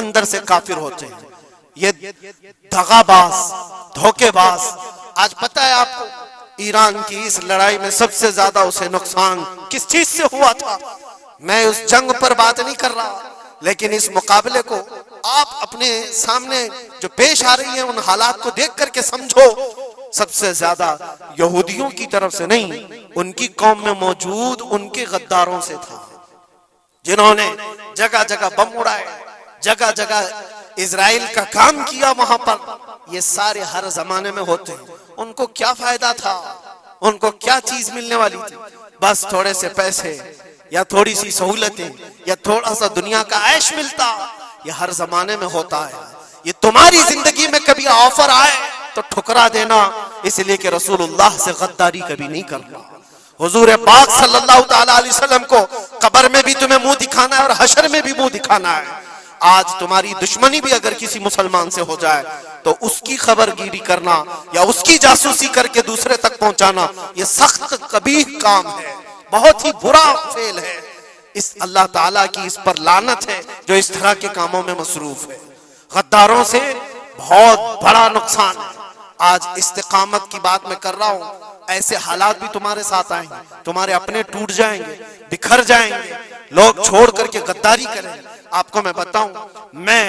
اندر سے کافر ہوتے ہیں. یہ دغا باز، دھوکے باز. آج پتہ ہے آپ کو ایران کی اس لڑائی میں سب سے زیادہ اسے نقصان کس چیز سے ہوا تھا؟ میں اس جنگ پر بات نہیں کر رہا، لیکن اس مقابلے کو آپ اپنے سامنے جو پیش آ رہی ہیں ان حالات کو دیکھ کر کے سمجھو. سب سے زیادہ یہودیوں کی طرف سے نہیں، ان کی قوم میں موجود ان کے غداروں سے تھا، جنہوں نے جگہ جگہ بم اڑائے، جگہ جگہ اسرائیل کا کام کیا وہاں پر. یہ سارے ہر زمانے میں ہوتے ہیں. ان کو کیا فائدہ تھا؟ ان کو کیا چیز ملنے والی تھی؟ بس تھوڑے سے پیسے یا تھوڑی سی سہولتیں یا تھوڑا سا دنیا کا عیش ملتا. یہ ہر زمانے میں ہوتا ہے. یہ تمہاری زندگی میں کبھی آفر آئے تو ٹھکرا دینا، اس لیے کہ رسول اللہ سے غداری کبھی نہیں کرنا. حضور پاک صلی اللہ تعالیٰ علیہ وسلم کو قبر میں بھی تمہیں منہ دکھانا ہے اور حشر میں بھی منہ دکھانا ہے. آج تمہاری دشمنی بھی اگر کسی مسلمان سے ہو جائے تو اس کی خبر گیری کرنا یا اس کی جاسوسی کر کے دوسرے تک پہنچانا یہ سخت قبیح کام ہے، بہت ہی برا فعل ہے. اس اللہ تعالیٰ کی اس پر لعنت ہے جو اس طرح کے کاموں میں مصروف ہے. غداروں سے بہت بڑا نقصان ہے. آج استقامت کی بات میں کر رہا ہوں، ایسے حالات بھی تمہارے ساتھ آئیں گے، تمہارے اپنے ٹوٹ جائیں گے، بکھر جائیں گے، لوگ چھوڑ کر کے غداری کریں. آپ کو میں بتاؤں، میں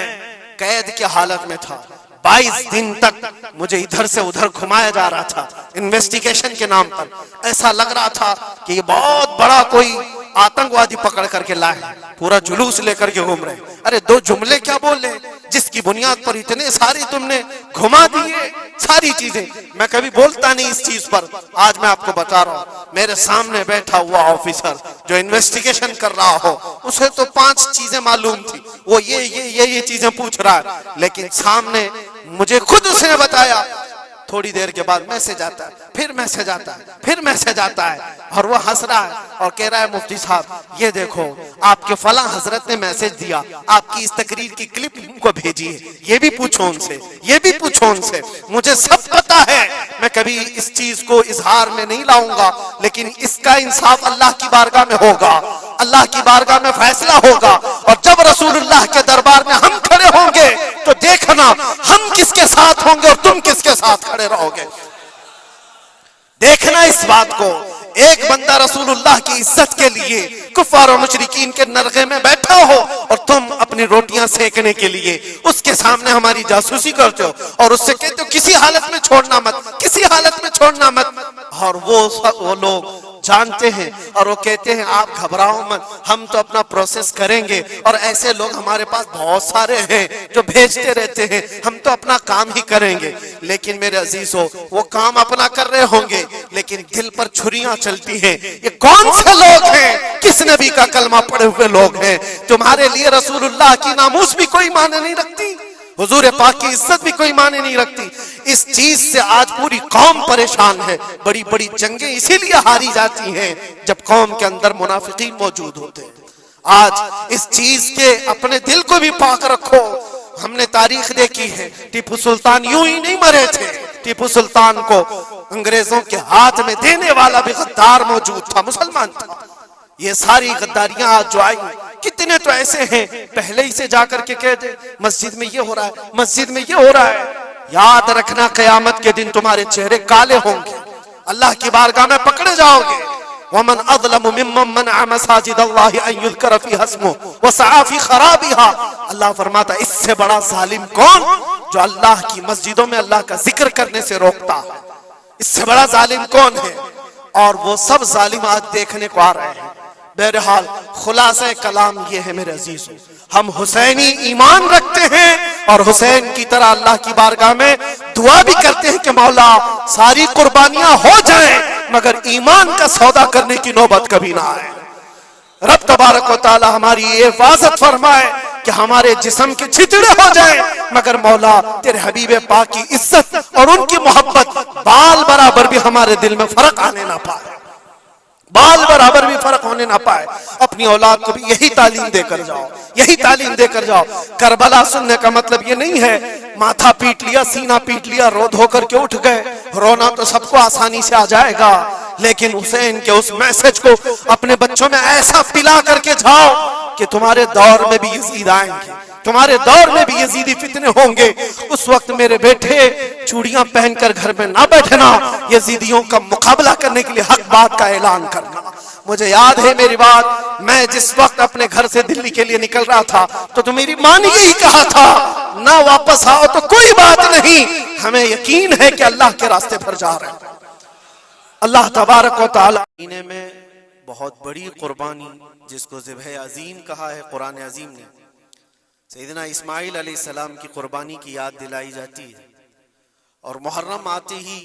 قید کی حالت میں تھا. 22 دن تک مجھے ادھر سے ادھر گھمایا جا رہا تھا انویسٹیگیشن کے نام پر. ایسا لگ رہا تھا کہ یہ بہت بڑا کوئی آتنکوادی پکڑ کر کے لائے، پورا جلوس لے کر کے گھوم رہے. ارے 2 جملے کیا بولے جس کی بنیاد پر اتنے ساری تم نے گھما دیے ساری چیزیں. میں کبھی بولتا نہیں اس چیز پر. آج میں آپ کو بتا رہا ہوں، میرے سامنے بیٹھا ہوا آفیسر جو انویسٹیگیشن کر رہا ہو، اسے تو 5 چیزیں معلوم تھی، وہ یہ چیزیں پوچھ رہا ہے، لیکن سامنے مجھے خود اس نے بتایا. تھوڑی دیر کے بعد میسج آتا ہے، پھر میسج آتا ہے، پھر میسج آتا ہے، اور وہ ہنس رہا ہے اور کہہ رہا ہے مفتی صاحب یہ دیکھو آپ کے فلاں حضرت نے میسج دیا، آپ کی اس تقریر کی کلپ ان کو بھیجیے، یہ بھی پوچھو ان سے، یہ بھی پوچھو ان سے. مجھے سب پتا ہے، میں کبھی اس چیز کو اظہار میں نہیں لاؤں گا، لیکن اس کا انصاف اللہ کی بارگاہ میں ہوگا، اللہ کی بارگاہ میں فیصلہ ہوگا. اور جب رسول اللہ کے دربار میں ہم کھڑے ہوں گے تو دیکھنا ہم کس کے ساتھ ہوں گے اور تم کس کے ساتھ کھڑے رہو گے. دیکھنا اس بات کو. ایک بندہ رسول اللہ کی عزت کے لیے کفار و مشرکین کے نرغے میں بیٹھا ہو اور تم اپنی روٹیاں سیکنے کے لیے اس کے سامنے ہماری جاسوسی کرتے ہو اور اس سے کہتے ہو کسی حالت میں چھوڑنا مت، کسی حالت میں چھوڑنا مت. اور وہ لوگ جانتے ہیں اور وہ کہتے ہیں آپ گھبراؤ مت، ہم تو اپنا پروسیس کریں گے. اور ایسے لوگ ہمارے پاس بہت سارے ہیں جو بھیجتے رہتے ہیں، ہم تو اپنا کام ہی کریں گے. لیکن میرے عزیزو، وہ کام اپنا کر رہے ہوں گے لیکن دل پر چھریاں چلتی ہیں. یہ کون سے لوگ ہیں؟ کس نبی کا کلمہ پڑے ہوئے لوگ ہیں؟ تمہارے لیے رسول اللہ کی ناموس بھی کوئی معنی نہیں رکھتی، حضور پاک کی عزت بھی کوئی معنی نہیں رکھتی. اس چیز سے آج پوری قوم پریشان ہے. بڑی بڑی جنگیں اسی لیے ہاری جاتی ہیں جب قوم کے اندر منافقین موجود ہوتے ہیں. آج اس چیز کے اپنے دل کو بھی پاک رکھو. ہم نے تاریخ دیکھی ہے، ٹیپو سلطان یوں ہی نہیں مرے تھے. ٹیپو سلطان کو انگریزوں کے ہاتھ میں دینے والا بھی غدار موجود تھا، مسلمان تھا. یہ ساری غداریاں آج جو آئی، کتنے تو ایسے ہیں پہلے ہی سے جا کر کے کہہ دے مسجد میں یہ ہو رہا ہے، مسجد میں یہ ہو رہا ہے. یاد رکھنا قیامت کے دن تمہارے چہرے کالے ہوں گے، اللہ کی بارگاہ میں پکڑے جاؤ گے. وَمَنْ أَظْلَمُ مِمَّنْ مَنَعَ مَسَاجِدَ اللَّهِ أَن يُذْكَرَ فِيهَا اسْمُهُ وَسَعَىٰ فِي خَرَابِهَا. اللہ فرماتا ہے اس سے بڑا ظالم کون جو اللہ کی مسجدوں میں اللہ کا ذکر کرنے سے روکتا ہے؟ اس سے بڑا ظالم کون ہے؟ اور وہ سب ظالم آج دیکھنے کو آ رہے ہیں. بہرحال خلاصہ کلام یہ ہے میرے عزیزو، ہم حسینی ایمان رکھتے ہیں اور حسین کی طرح اللہ کی بارگاہ میں دعا بھی کرتے ہیں کہ مولا ساری قربانیاں ہو جائیں مگر ایمان کا سودا کرنے کی نوبت کبھی نہ آئے. رب تبارک و تعالی ہماری حفاظت فرمائے کہ ہمارے جسم کے چھتڑے ہو جائیں مگر مولا تیرے حبیب پاک کی عزت اور ان کی محبت بال برابر بھی ہمارے دل میں فرق آنے نہ پائے، بال برابر بھی فرق ہونے نہ پائے. اپنی اولاد کو بھی یہی تعلیم دے کر جاؤ، یہی تعلیم دے کر جاؤ. کربلا سننے کا مطلب یہ نہیں ہے ماتھا پیٹ لیا، سینہ پیٹ لیا، رو دھو کر کے اٹھ گئے. رونا تو سب کو آسانی سے آ جائے گا، لیکن حسین کے اس میسج کو اپنے بچوں میں ایسا پلا کر کے جاؤ کہ تمہارے دور میں بھی یزید آئیں گے، تمہارے دور میں بھی یزیدی فتنے ہوں گے، اس وقت میرے بیٹے چوڑیاں پہن کر گھر میں نہ بیٹھنا، یزیدیوں کا مقابلہ کرنے کے لیے حق بات کا اعلان کرنا۔ مجھے یاد ہے میری بات، میں جس وقت اپنے گھر سے دلی کے لیے نکل رہا تھا تو میری ماں نے یہی کہا تھا، نہ واپس آؤ تو کوئی بات نہیں، ہمیں یقین ہے کہ اللہ کے راستے پر جا رہے ہیں۔ اللہ تبارک و تعالی میں بہت بڑی قربانی جس کو ذبح عظیم کہا ہے قرآن عظیم نے، سیدنا اسماعیل علیہ السلام کی قربانی کی یاد دلائی جاتی ہے، اور محرم آتے ہی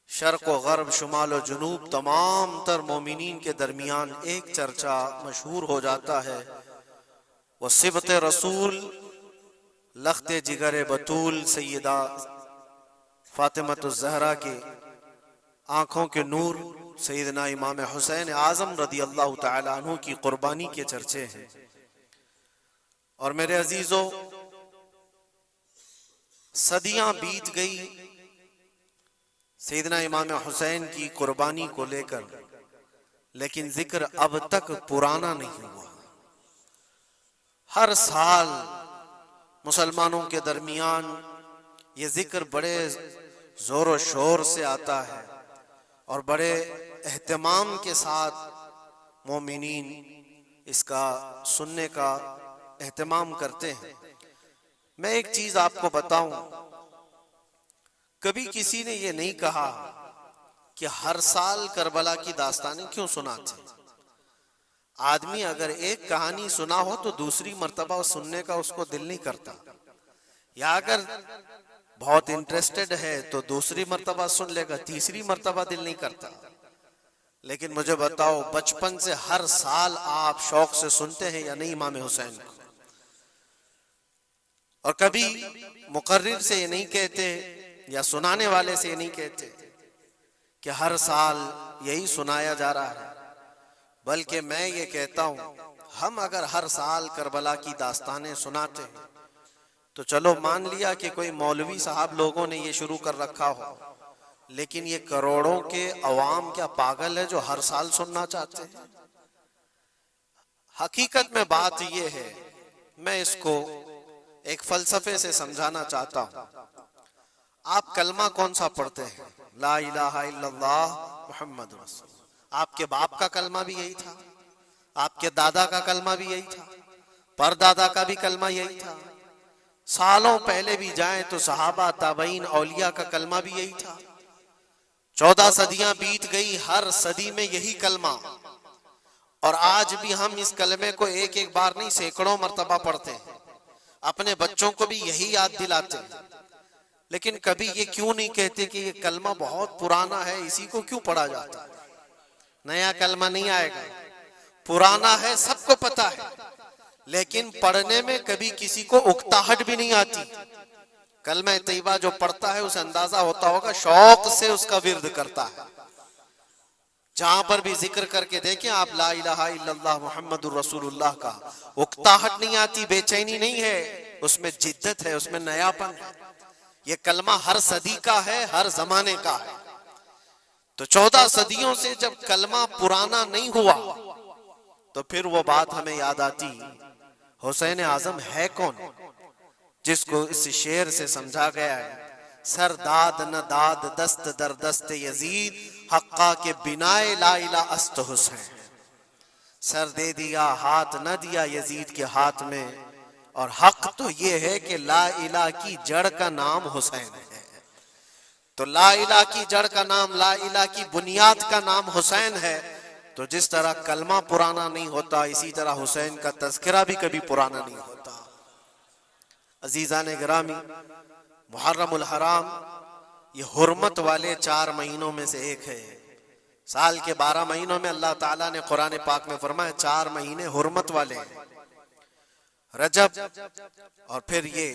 شرق و غرب، شمال و جنوب، تمام تر مومنین کے درمیان ایک چرچا مشہور ہو جاتا ہے، وہ صبت رسول، لخت جگر بطول سیدہ فاطمۃ الزہرا کے آنکھوں کے نور سیدنا امام حسین اعظم رضی اللہ تعالی عنہ کی قربانی کے چرچے ہیں۔ اور میرے عزیزو، صدیاں بیت گئی سیدنا امام حسین کی قربانی کو لے کر، لیکن ذکر اب تک پرانا نہیں ہوا۔ ہر سال مسلمانوں کے درمیان یہ ذکر بڑے زور و شور سے آتا ہے اور بڑے اہتمام کے ساتھ مومنین اس کا سننے کا اہتمام کرتے ہیں۔ میں ایک چیز آپ کو بتاؤں، کبھی کسی نے یہ نہیں کہا کہ ہر سال کربلا کی داستانیں کیوں سناتے ہیں۔ آدمی اگر ایک کہانی سنا ہو تو دوسری مرتبہ سننے کا اس کو دل نہیں کرتا، یا اگر بہت انٹرسٹڈ ہے تو دوسری مرتبہ سن لے گا، تیسری مرتبہ دل نہیں کرتا۔ لیکن مجھے بتاؤ، بچپن سے ہر سال آپ شوق سے سنتے ہیں یا نہیں امام حسین کو؟ اور کبھی مقرر سے یہ نہیں کہتے یا سنانے والے سے یہ نہیں کہتے کہ ہر سال یہی سنایا جا رہا ہے، بلکہ میں یہ کہتا ہوں، ہم اگر ہر سال کربلا کی داستانیں سناتے ہیں تو چلو مان لیا کہ کوئی مولوی صاحب لوگوں نے یہ شروع کر رکھا ہو، لیکن یہ کروڑوں کے عوام کیا پاگل ہے جو ہر سال سننا چاہتے ہیں؟ حقیقت میں بات یہ ہے، میں اس کو ایک فلسفے سے سمجھانا چاہتا ہوں۔ آپ کلمہ کون سا پڑھتے ہیں؟ لا الہ الا اللہ محمد رسول اللہ۔ آپ کے باپ کا کلمہ بھی یہی تھا، آپ کے دادا کا کلمہ بھی یہی تھا، پردادا کا بھی کلمہ یہی تھا، سالوں پہلے بھی جائیں تو صحابہ، تابعین، اولیاء کا کلمہ بھی یہی تھا۔ 14 صدیاں بیت گئی، ہر صدی میں یہی کلمہ، اور آج بھی ہم اس کلمے کو ایک ایک بار نہیں سینکڑوں مرتبہ پڑھتے ہیں، اپنے بچوں کو بھی یہی یاد دلاتے ہیں۔ لیکن کبھی یہ کیوں نہیں کہتے کہ یہ کلمہ بہت پرانا ہے، اسی کو کیوں پڑھا جاتا ہے؟ نیا کلمہ نہیں آئے گا، پرانا ہے، سب کو پتا ہے، لیکن پڑھنے میں کبھی کسی کو اکتاہٹ بھی نہیں آتی۔ کلمہ طیبہ جو پڑھتا ہے اسے اندازہ ہوتا ہوگا شوق سے اس کا ورد کرتا ہے۔ جہاں پر بھی ذکر کر کے دیکھیں آپ لا الہ الا اللہ محمد الرسول اللہ کا، اکتاہٹ نہیں آتی، بے چینی نہیں ہے، اس میں جدت ہے، اس میں نیا پن ہے۔ یہ کلمہ ہر صدی کا ہے، ہر زمانے کا ہے۔ تو 14 صدیوں سے جب کلمہ پرانا نہیں ہوا تو پھر وہ بات ہمیں یاد آتی، حسین اعظم ہے کون، جس کو اس شعر سے سمجھا گیا ہے، سر داد نہ داد دست در دست یزید، حقا کے بنائے لا الہ است حسین۔ سر دے دیا ہاتھ نہ دیا یزید کے ہاتھ میں، اور حق تو یہ ہے کہ لا الہ کی جڑ کا نام حسین ہے۔ تو لا الہ کی جڑ کا نام، لا الہ کی بنیاد کا نام حسین ہے۔ تو جس طرح کلمہ پرانا نہیں ہوتا، اسی طرح حسین کا تذکرہ بھی کبھی پرانا نہیں ہوتا۔ عزیزان گرامی، محرم الحرام یہ حرمت والے 4 مہینوں میں سے ایک ہے۔ سال کے 12 مہینوں میں اللہ تعالیٰ نے قرآن پاک میں فرمایا 4 مہینے حرمت والے ہیں، رجب، اور پھر یہ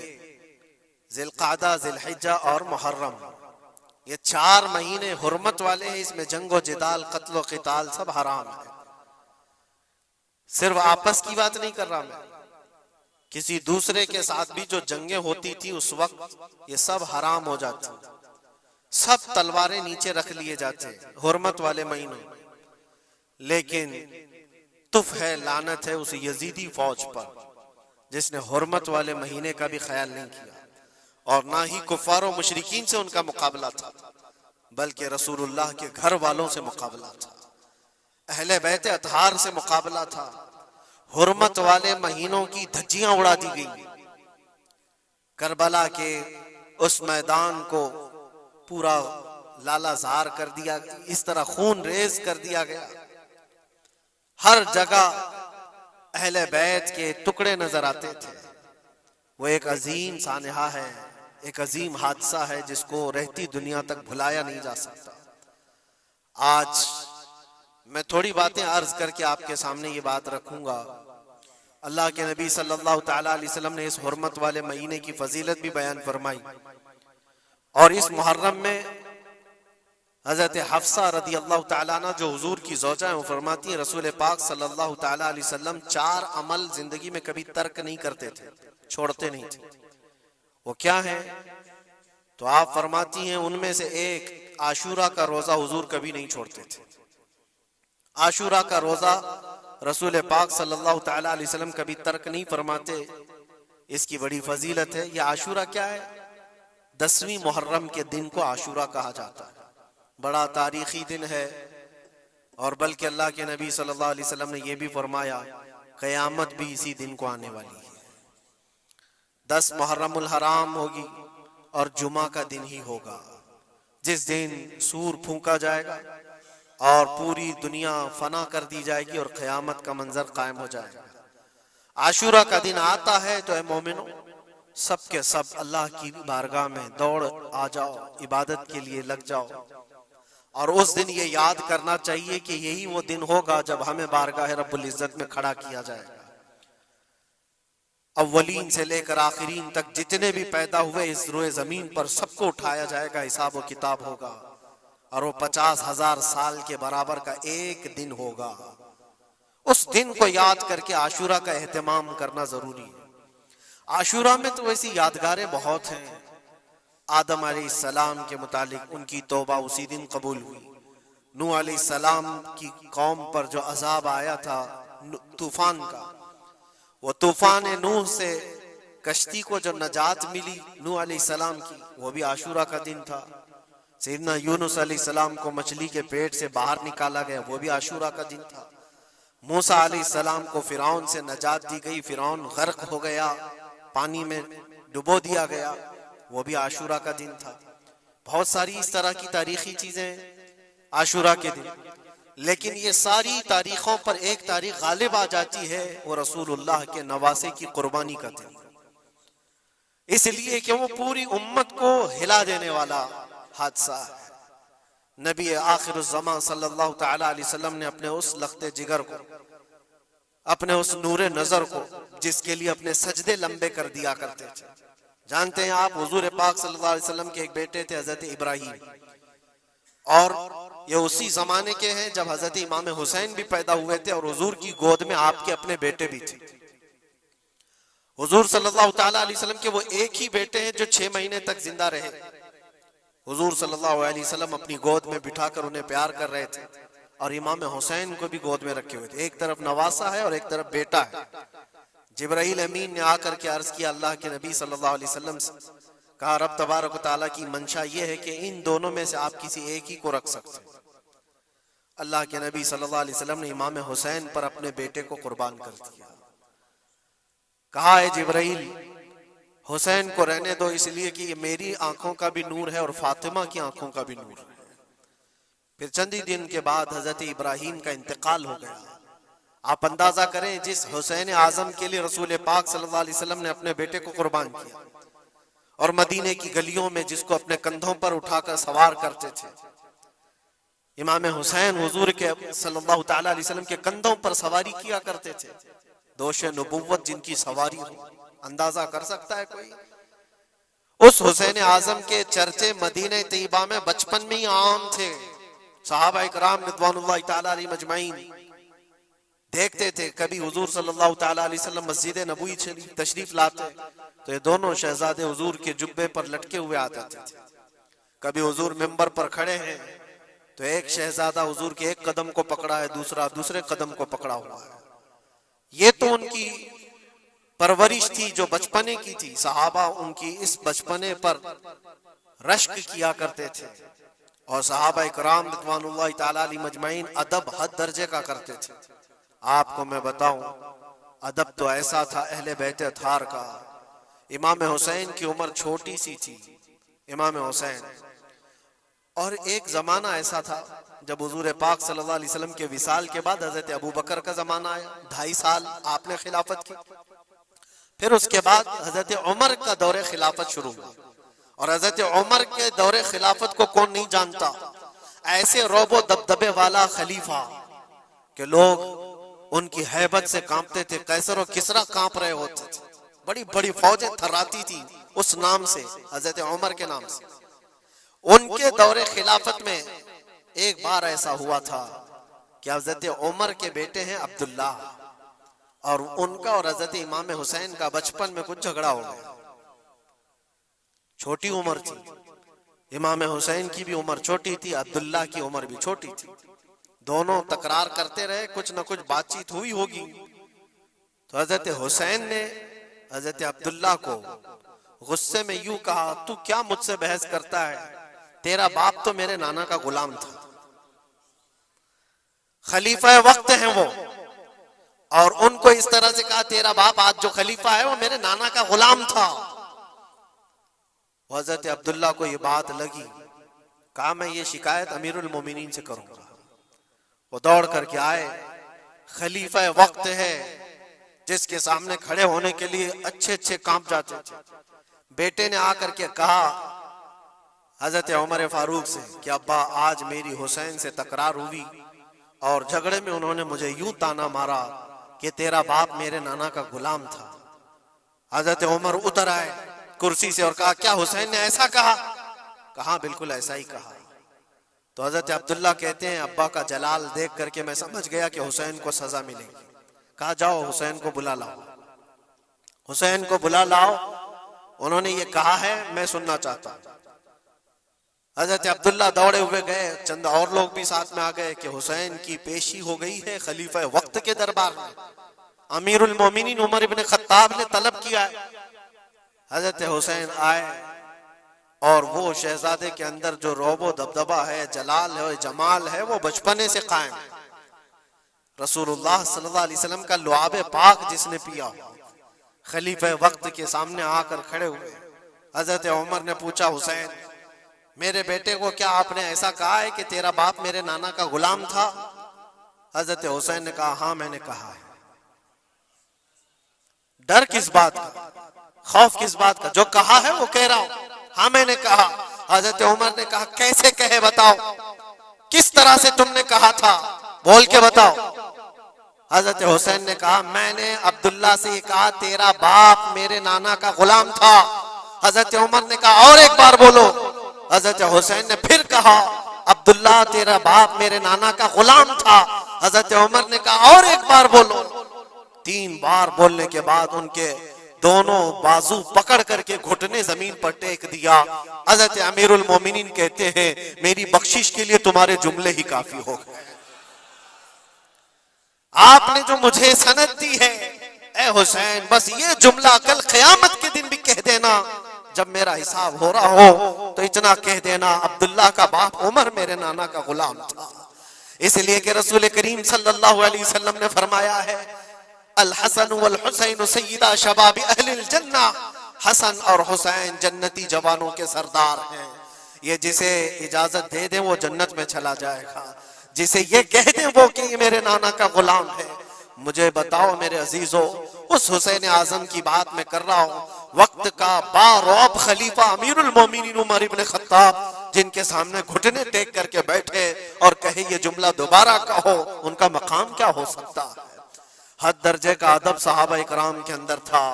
ذی القعدہ، ذی الحجہ اور محرم، یہ 4 مہینے حرمت والے ہیں۔ اس میں جنگ و جدال، قتل و قتال سب حرام ہے۔ صرف آپس کی بات نہیں کر رہا میں، کسی دوسرے کے ساتھ بھی جو جنگیں ہوتی تھی اس وقت یہ سب حرام ہو جاتی، سب تلواریں نیچے رکھ لیے جاتے حرمت والے مہینوں۔ لیکن تف ہے، لعنت ہے اس یزیدی فوج پر جس نے حرمت والے مہینے کا بھی خیال نہیں کیا، اور نہ ہی کفار و مشرکین سے ان کا مقابلہ تھا، بلکہ رسول اللہ کے گھر والوں سے مقابلہ تھا، اہل بیت اطہار سے مقابلہ تھا۔ حرمت والے مہینوں کی دھجیاں اڑا دی گئی، کربلا کے اس میدان کو پورا لالا زار کر دیا، اس طرح خون ریز کر دیا گیا، ہر جگہ اہل بیت کے ٹکڑے نظر آتے تھے۔ وہ ایک عظیم سانحہ ہے، ایک عظیم حادثہ ہے جس کو رہتی دنیا تک بھلایا نہیں جا سکتا۔ آج میں تھوڑی باتیں عرض کر کے آپ کے سامنے یہ بات رکھوں گا۔ اللہ کے نبی صلی اللہ تعالیٰ علیہ وسلم نے اس حرمت والے مہینے کی فضیلت بھی بیان فرمائی، اور اس محرم میں حضرت حفصہ رضی اللہ تعالیٰ عنہ جو حضور کی زوجہ ہیں، وہ فرماتی ہیں رسول پاک صلی اللہ تعالیٰ علیہ وسلم 4 عمل زندگی میں کبھی ترک نہیں کرتے تھے، چھوڑتے نہیں تھے۔ وہ کیا ہیں؟ تو آپ فرماتی ہیں ان میں سے ایک عاشورہ کا روزہ حضور کبھی نہیں چھوڑتے تھے۔ عاشورہ کا روزہ رسول پاک صلی اللہ تعالیٰ علیہ وسلم کبھی ترک نہیں فرماتے، اس کی بڑی فضیلت ہے۔ یہ عاشورہ کیا ہے؟ 10ویں محرم کے دن کو عاشورہ کہا جاتا ہے، بڑا تاریخی دن ہے، اور بلکہ اللہ کے نبی صلی اللہ علیہ وسلم نے یہ بھی فرمایا قیامت بھی اسی دن کو آنے والی ہے۔ 10 محرم الحرام ہوگی اور جمعہ کا دن ہی ہوگا، جس دن سور پھونکا جائے گا اور پوری دنیا فنا کر دی جائے گی اور قیامت کا منظر قائم ہو جائے گا۔ عاشورہ کا دن آتا ہے تو اے مومنو، سب کے سب اللہ کی بارگاہ میں دوڑ آ جاؤ، عبادت کے لیے لگ جاؤ، اور اس دن یہ یاد کرنا چاہیے کہ یہی وہ دن ہوگا جب ہمیں بارگاہ رب العزت میں کھڑا کیا جائے گا۔ اولین سے لے کر آخرین تک جتنے بھی پیدا ہوئے اس روئے زمین پر سب کو اٹھایا جائے گا، حساب و کتاب ہوگا، اور وہ 50,000 سال کے برابر کا ایک دن ہوگا۔ اس دن کو یاد کر کے عاشورہ کا اہتمام کرنا ضروری ہے۔ عاشورہ میں تو ویسی یادگاریں بہت ہیں۔ آدم علیہ السلام کے متعلق ان کی توبہ اسی دن قبول ہوئی۔ نوح علیہ السلام کی قوم پر جو عذاب آیا تھا طوفان کا، وہ طوفان نوح سے کشتی کو جو نجات ملی نوح علیہ السلام کی، وہ بھی عاشورہ کا دن تھا۔ سیدنا یونس علیہ السلام کو مچھلی کے پیٹ سے باہر نکالا گیا، وہ بھی عاشورہ کا دن تھا۔ موسیٰ علیہ السلام کو فرعون سے نجات دی گئی، فرعون غرق ہو گیا، پانی میں ڈبو دیا گیا، وہ بھی عاشورہ کا دن تھا۔ بہت ساری اس طرح کی تاریخی چیزیں عاشورہ کے دن، لیکن یہ ساری تاریخوں پر ایک تاریخ غالب آ جاتی ہے، وہ رسول اللہ کے نواسے کی قربانی کا دن، اس لیے کہ وہ پوری امت کو ہلا دینے والا حادثہ ہے۔ نبی آخر الزمان صلی اللہ تعالی علیہ وسلم نے اپنے اس لخت جگر کو، اپنے اس نور نظر کو، جس کے لیے اپنے سجدے لمبے کر دیا کرتے تھے۔ جانتے ہیں آپ حضور پاک صلی اللہ علیہ وسلم کے ایک بیٹے تھے حضرت ابراہیم، اور یہ اسی زمانے کے ہیں جب حضرت امام حسین بھی پیدا ہوئے تھے، اور حضور کی گود میں آپ کے اپنے بیٹے بھی تھے۔ حضور صلی اللہ تعالیٰ علیہ وسلم کے وہ ایک ہی بیٹے ہیں جو 6 مہینے تک زندہ رہے۔ حضور صلی اللہ علیہ وسلم اپنی گود میں بٹھا کر انہیں پیار کر رہے تھے، اور امام حسین کو بھی گود میں رکھے ہوئے تھے۔ ایک طرف نواسا ہے اور ایک طرف بیٹا ہے۔ جبرائیل امین نے آ کر کے عرض کیا اللہ کے نبی صلی اللہ علیہ وسلم سے، کہا رب تبارک و تعالیٰ کی منشا یہ ہے کہ ان دونوں میں سے آپ کسی ایک ہی کو رکھ سکتے ہیں۔ اللہ کے نبی صلی اللہ علیہ وسلم نے امام حسین پر اپنے بیٹے کو قربان کر دیا۔ کہا اے جبرائیل، حسین کو رہنے دو، اس لیے کہ یہ میری آنکھوں کا بھی نور ہے اور فاطمہ کی آنکھوں کا بھی نور ہے۔ پھر چند ہی دن کے بعد حضرت ابراہیم کا انتقال ہو گیا۔ آپ اندازہ کریں جس حسین اعظم کے لیے رسول پاک صلی اللہ علیہ وسلم نے اپنے بیٹے کو قربان کیا، اور مدینے کی گلیوں میں جس کو اپنے کندھوں پر اٹھا کر سوار کرتے تھے، امام حسین حضور کے صلی اللہ تعالیٰ علیہ وسلم کے کندھوں پر سواری کیا کرتے تھے۔ دوش نبوت جن کی سواری ہو، اندازہ کر سکتا ہے کوئی؟ اس حسین اعظم کے چرچے مدینہ طیبہ میں بچپن میں ہی عام تھے۔ صحابہ اکرام رضوان اللہ تعالیٰ علیہ مجمعین دیکھتے تھے، کبھی حضور صلی اللہ تعالیٰ علیہ وسلم مسجد نبوی تشریف لاتے تو یہ دونوں شہزادے حضور کے جبے پر لٹکے ہوئے آتے تھے۔ کبھی حضور ممبر پر کھڑے ہیں تو ایک شہزادہ حضور کے ایک قدم کو پکڑا ہے، دوسرا دوسرے قدم کو پکڑا ہوا ہے۔ یہ تو ان کی پرورش تھی جو بچپنے کی تھی، صحابہ ان کی اس بچپنے پر رشک کیا کرتے تھے، اور صحابہ کرام رضوان اللہ تعالی علیہ مجمعین ادب حد درجے کا کرتے تھے۔ آپ کو میں بتاؤں، ادب تو ایسا تھا اہل بیت اطہار کا۔ امام حسین کی عمر چھوٹی سی تھی، امام حسین، اور ایک زمانہ ایسا تھا جب حضور پاک صلی اللہ علیہ وسلم کے وصال کے بعد حضرت ابو بکر کا زمانہ آیا، 2.5 سال آپ نے خلافت کی، پھر اس کے بعد حضرت عمر کا دور خلافت شروع ہوا، اور حضرت عمر کے دور خلافت کو کون نہیں جانتا، ایسے رعب و دبدبے والا خلیفہ کہ لوگ ان کی ہیبت سے کانپتے تھے، قیصر و کسریٰ کانپ رہے ہوتے تھے، بڑی بڑی فوجیں تھراتی تھی اس نام سے، حضرت عمر کے نام سے۔ ان کے دور خلافت میں ایک بار ایسا ہوا تھا کہ حضرت عمر کے بیٹے ہیں عبداللہ، اور ان کا اور حضرت امام حسین کا بچپن میں کچھ جھگڑا ہو گیا، چھوٹی عمر تھی، امام حسین کی بھی عمر چھوٹی تھی، عبداللہ کی عمر بھی چھوٹی تھی، دونوں تکرار کرتے رہے، کچھ نہ کچھ بات چیت ہوئی ہوگی، تو حضرت حسین نے حضرت عبداللہ کو غصے میں یوں کہا، تو کیا مجھ سے بحث کرتا ہے، تیرا باپ تو میرے نانا کا غلام تھا، خلیفہ وقت ہیں وہ، اور ان کو اس طرح سے کہا تیرا باپ آج جو خلیفہ ہے وہ میرے نانا کا غلام تھا۔ حضرت عبداللہ کو یہ بات لگی، کہا میں یہ شکایت امیر المومنین سے کروں گا۔ وہ دوڑ کر کے آئے، خلیفہ وقت ہے جس کے سامنے کھڑے ہونے کے لیے اچھے اچھے کانپ جاتے تھے، بیٹے نے آ کر کے کہا حضرت عمر فاروق سے کہ ابا آج میری حسین سے تکرار ہوئی، اور جھگڑے میں انہوں نے مجھے یوں تانا مارا کہ تیرا باپ میرے نانا کا غلام تھا۔ حضرت عمر اتر آئے کرسی سے اور کہا کیا حسین نے ایسا کہا؟ کہا بالکل ایسا ہی کہا۔ تو حضرت عبداللہ کہتے ہیں ابا کا جلال دیکھ کر کے میں سمجھ گیا کہ حسین کو سزا ملے گی، کہا جاؤ حسین کو بلا لاؤ، حسین کو بلا لاؤ، انہوں نے یہ کہا ہے میں سننا چاہتا ہوں۔ حضرت عبداللہ دوڑے ہوئے گئے، چند اور لوگ بھی ساتھ میں آ گئے کہ حسین کی پیشی ہو گئی ہے خلیفہ وقت کے دربار میں، امیر المومنین عمر ابن خطاب نے طلب کیا ہے۔ حضرت حسین آئے، اور وہ شہزادے کے اندر جو رعب و دبدبہ ہے، جلال ہے، جمال ہے، وہ بچپنے سے قائم ہے۔ رسول اللہ صلی اللہ علیہ وسلم کا لعاب پاک جس نے پیا، خلیفہ وقت کے سامنے آ کر کھڑے ہوئے۔ حضرت عمر نے پوچھا حسین میرے بیٹے کو کیا آپ نے ایسا کہا ہے کہ تیرا باپ میرے نانا کا غلام تھا؟ حضرت حسین نے کہا ہاں میں نے کہا ہے۔ ڈر کس بات کا، خوف کس بات کا، جو کہا ہے وہ کہہ رہا ہوں، ہاں میں نے کہا۔ حضرت عمر نے کہا کیسے کہے بتاؤ، کس طرح سے تم نے کہا تھا، بول کے بتاؤ۔ حضرت حسین نے کہا میں نے عبداللہ سے یہ کہا تیرا باپ میرے نانا کا غلام تھا۔ حضرت عمر نے کہا اور ایک بار بولو۔ حضرت حسین نے پھر کہا عبداللہ تیرا باپ میرے نانا کا غلام تھا۔ حضرت عمر نے کہا اور ایک بار بولو۔ 3 بار بولنے کے بعد ان کے دونوں بازو پکڑ کر کے گھٹنے زمین پر ٹیک دیا۔ حضرت امیر المومنین کہتے ہیں میری بخشش کے لیے تمہارے جملے ہی کافی ہو گئے، آپ نے جو مجھے سند دی ہے اے حسین بس یہ جملہ کل قیامت کے دن بھی کہہ دینا، جب میرا حساب ہو رہا ہو تو اتنا کہہ دینا عبداللہ کا باپ عمر میرے نانا کا غلام تھا۔ اس لیے کہ رسول کریم صلی اللہ علیہ وسلم نے فرمایا ہے الحسن والحسین سیدہ شباب اہل الجنہ، حسن اور حسین جنتی جوانوں کے سردار ہیں، یہ جسے اجازت دے دیں وہ جنت میں چلا جائے گا، جسے یہ کہہ دیں وہ کہ یہ میرے نانا کا غلام ہے۔ مجھے بتاؤ میرے عزیزو، اس حسین اعظم کی بات میں کر رہا ہوں، وقت کا بارعب خلیفہ امیر المومنین عمر ابن خطاب جن کے سامنے گھٹنے ٹیک کر کے بیٹھے اور کہے یہ جملہ دوبارہ کہو، ان کا مقام کیا ہو سکتا ہے؟ حد درجے کا ادب صحابہ اکرام کے اندر تھا۔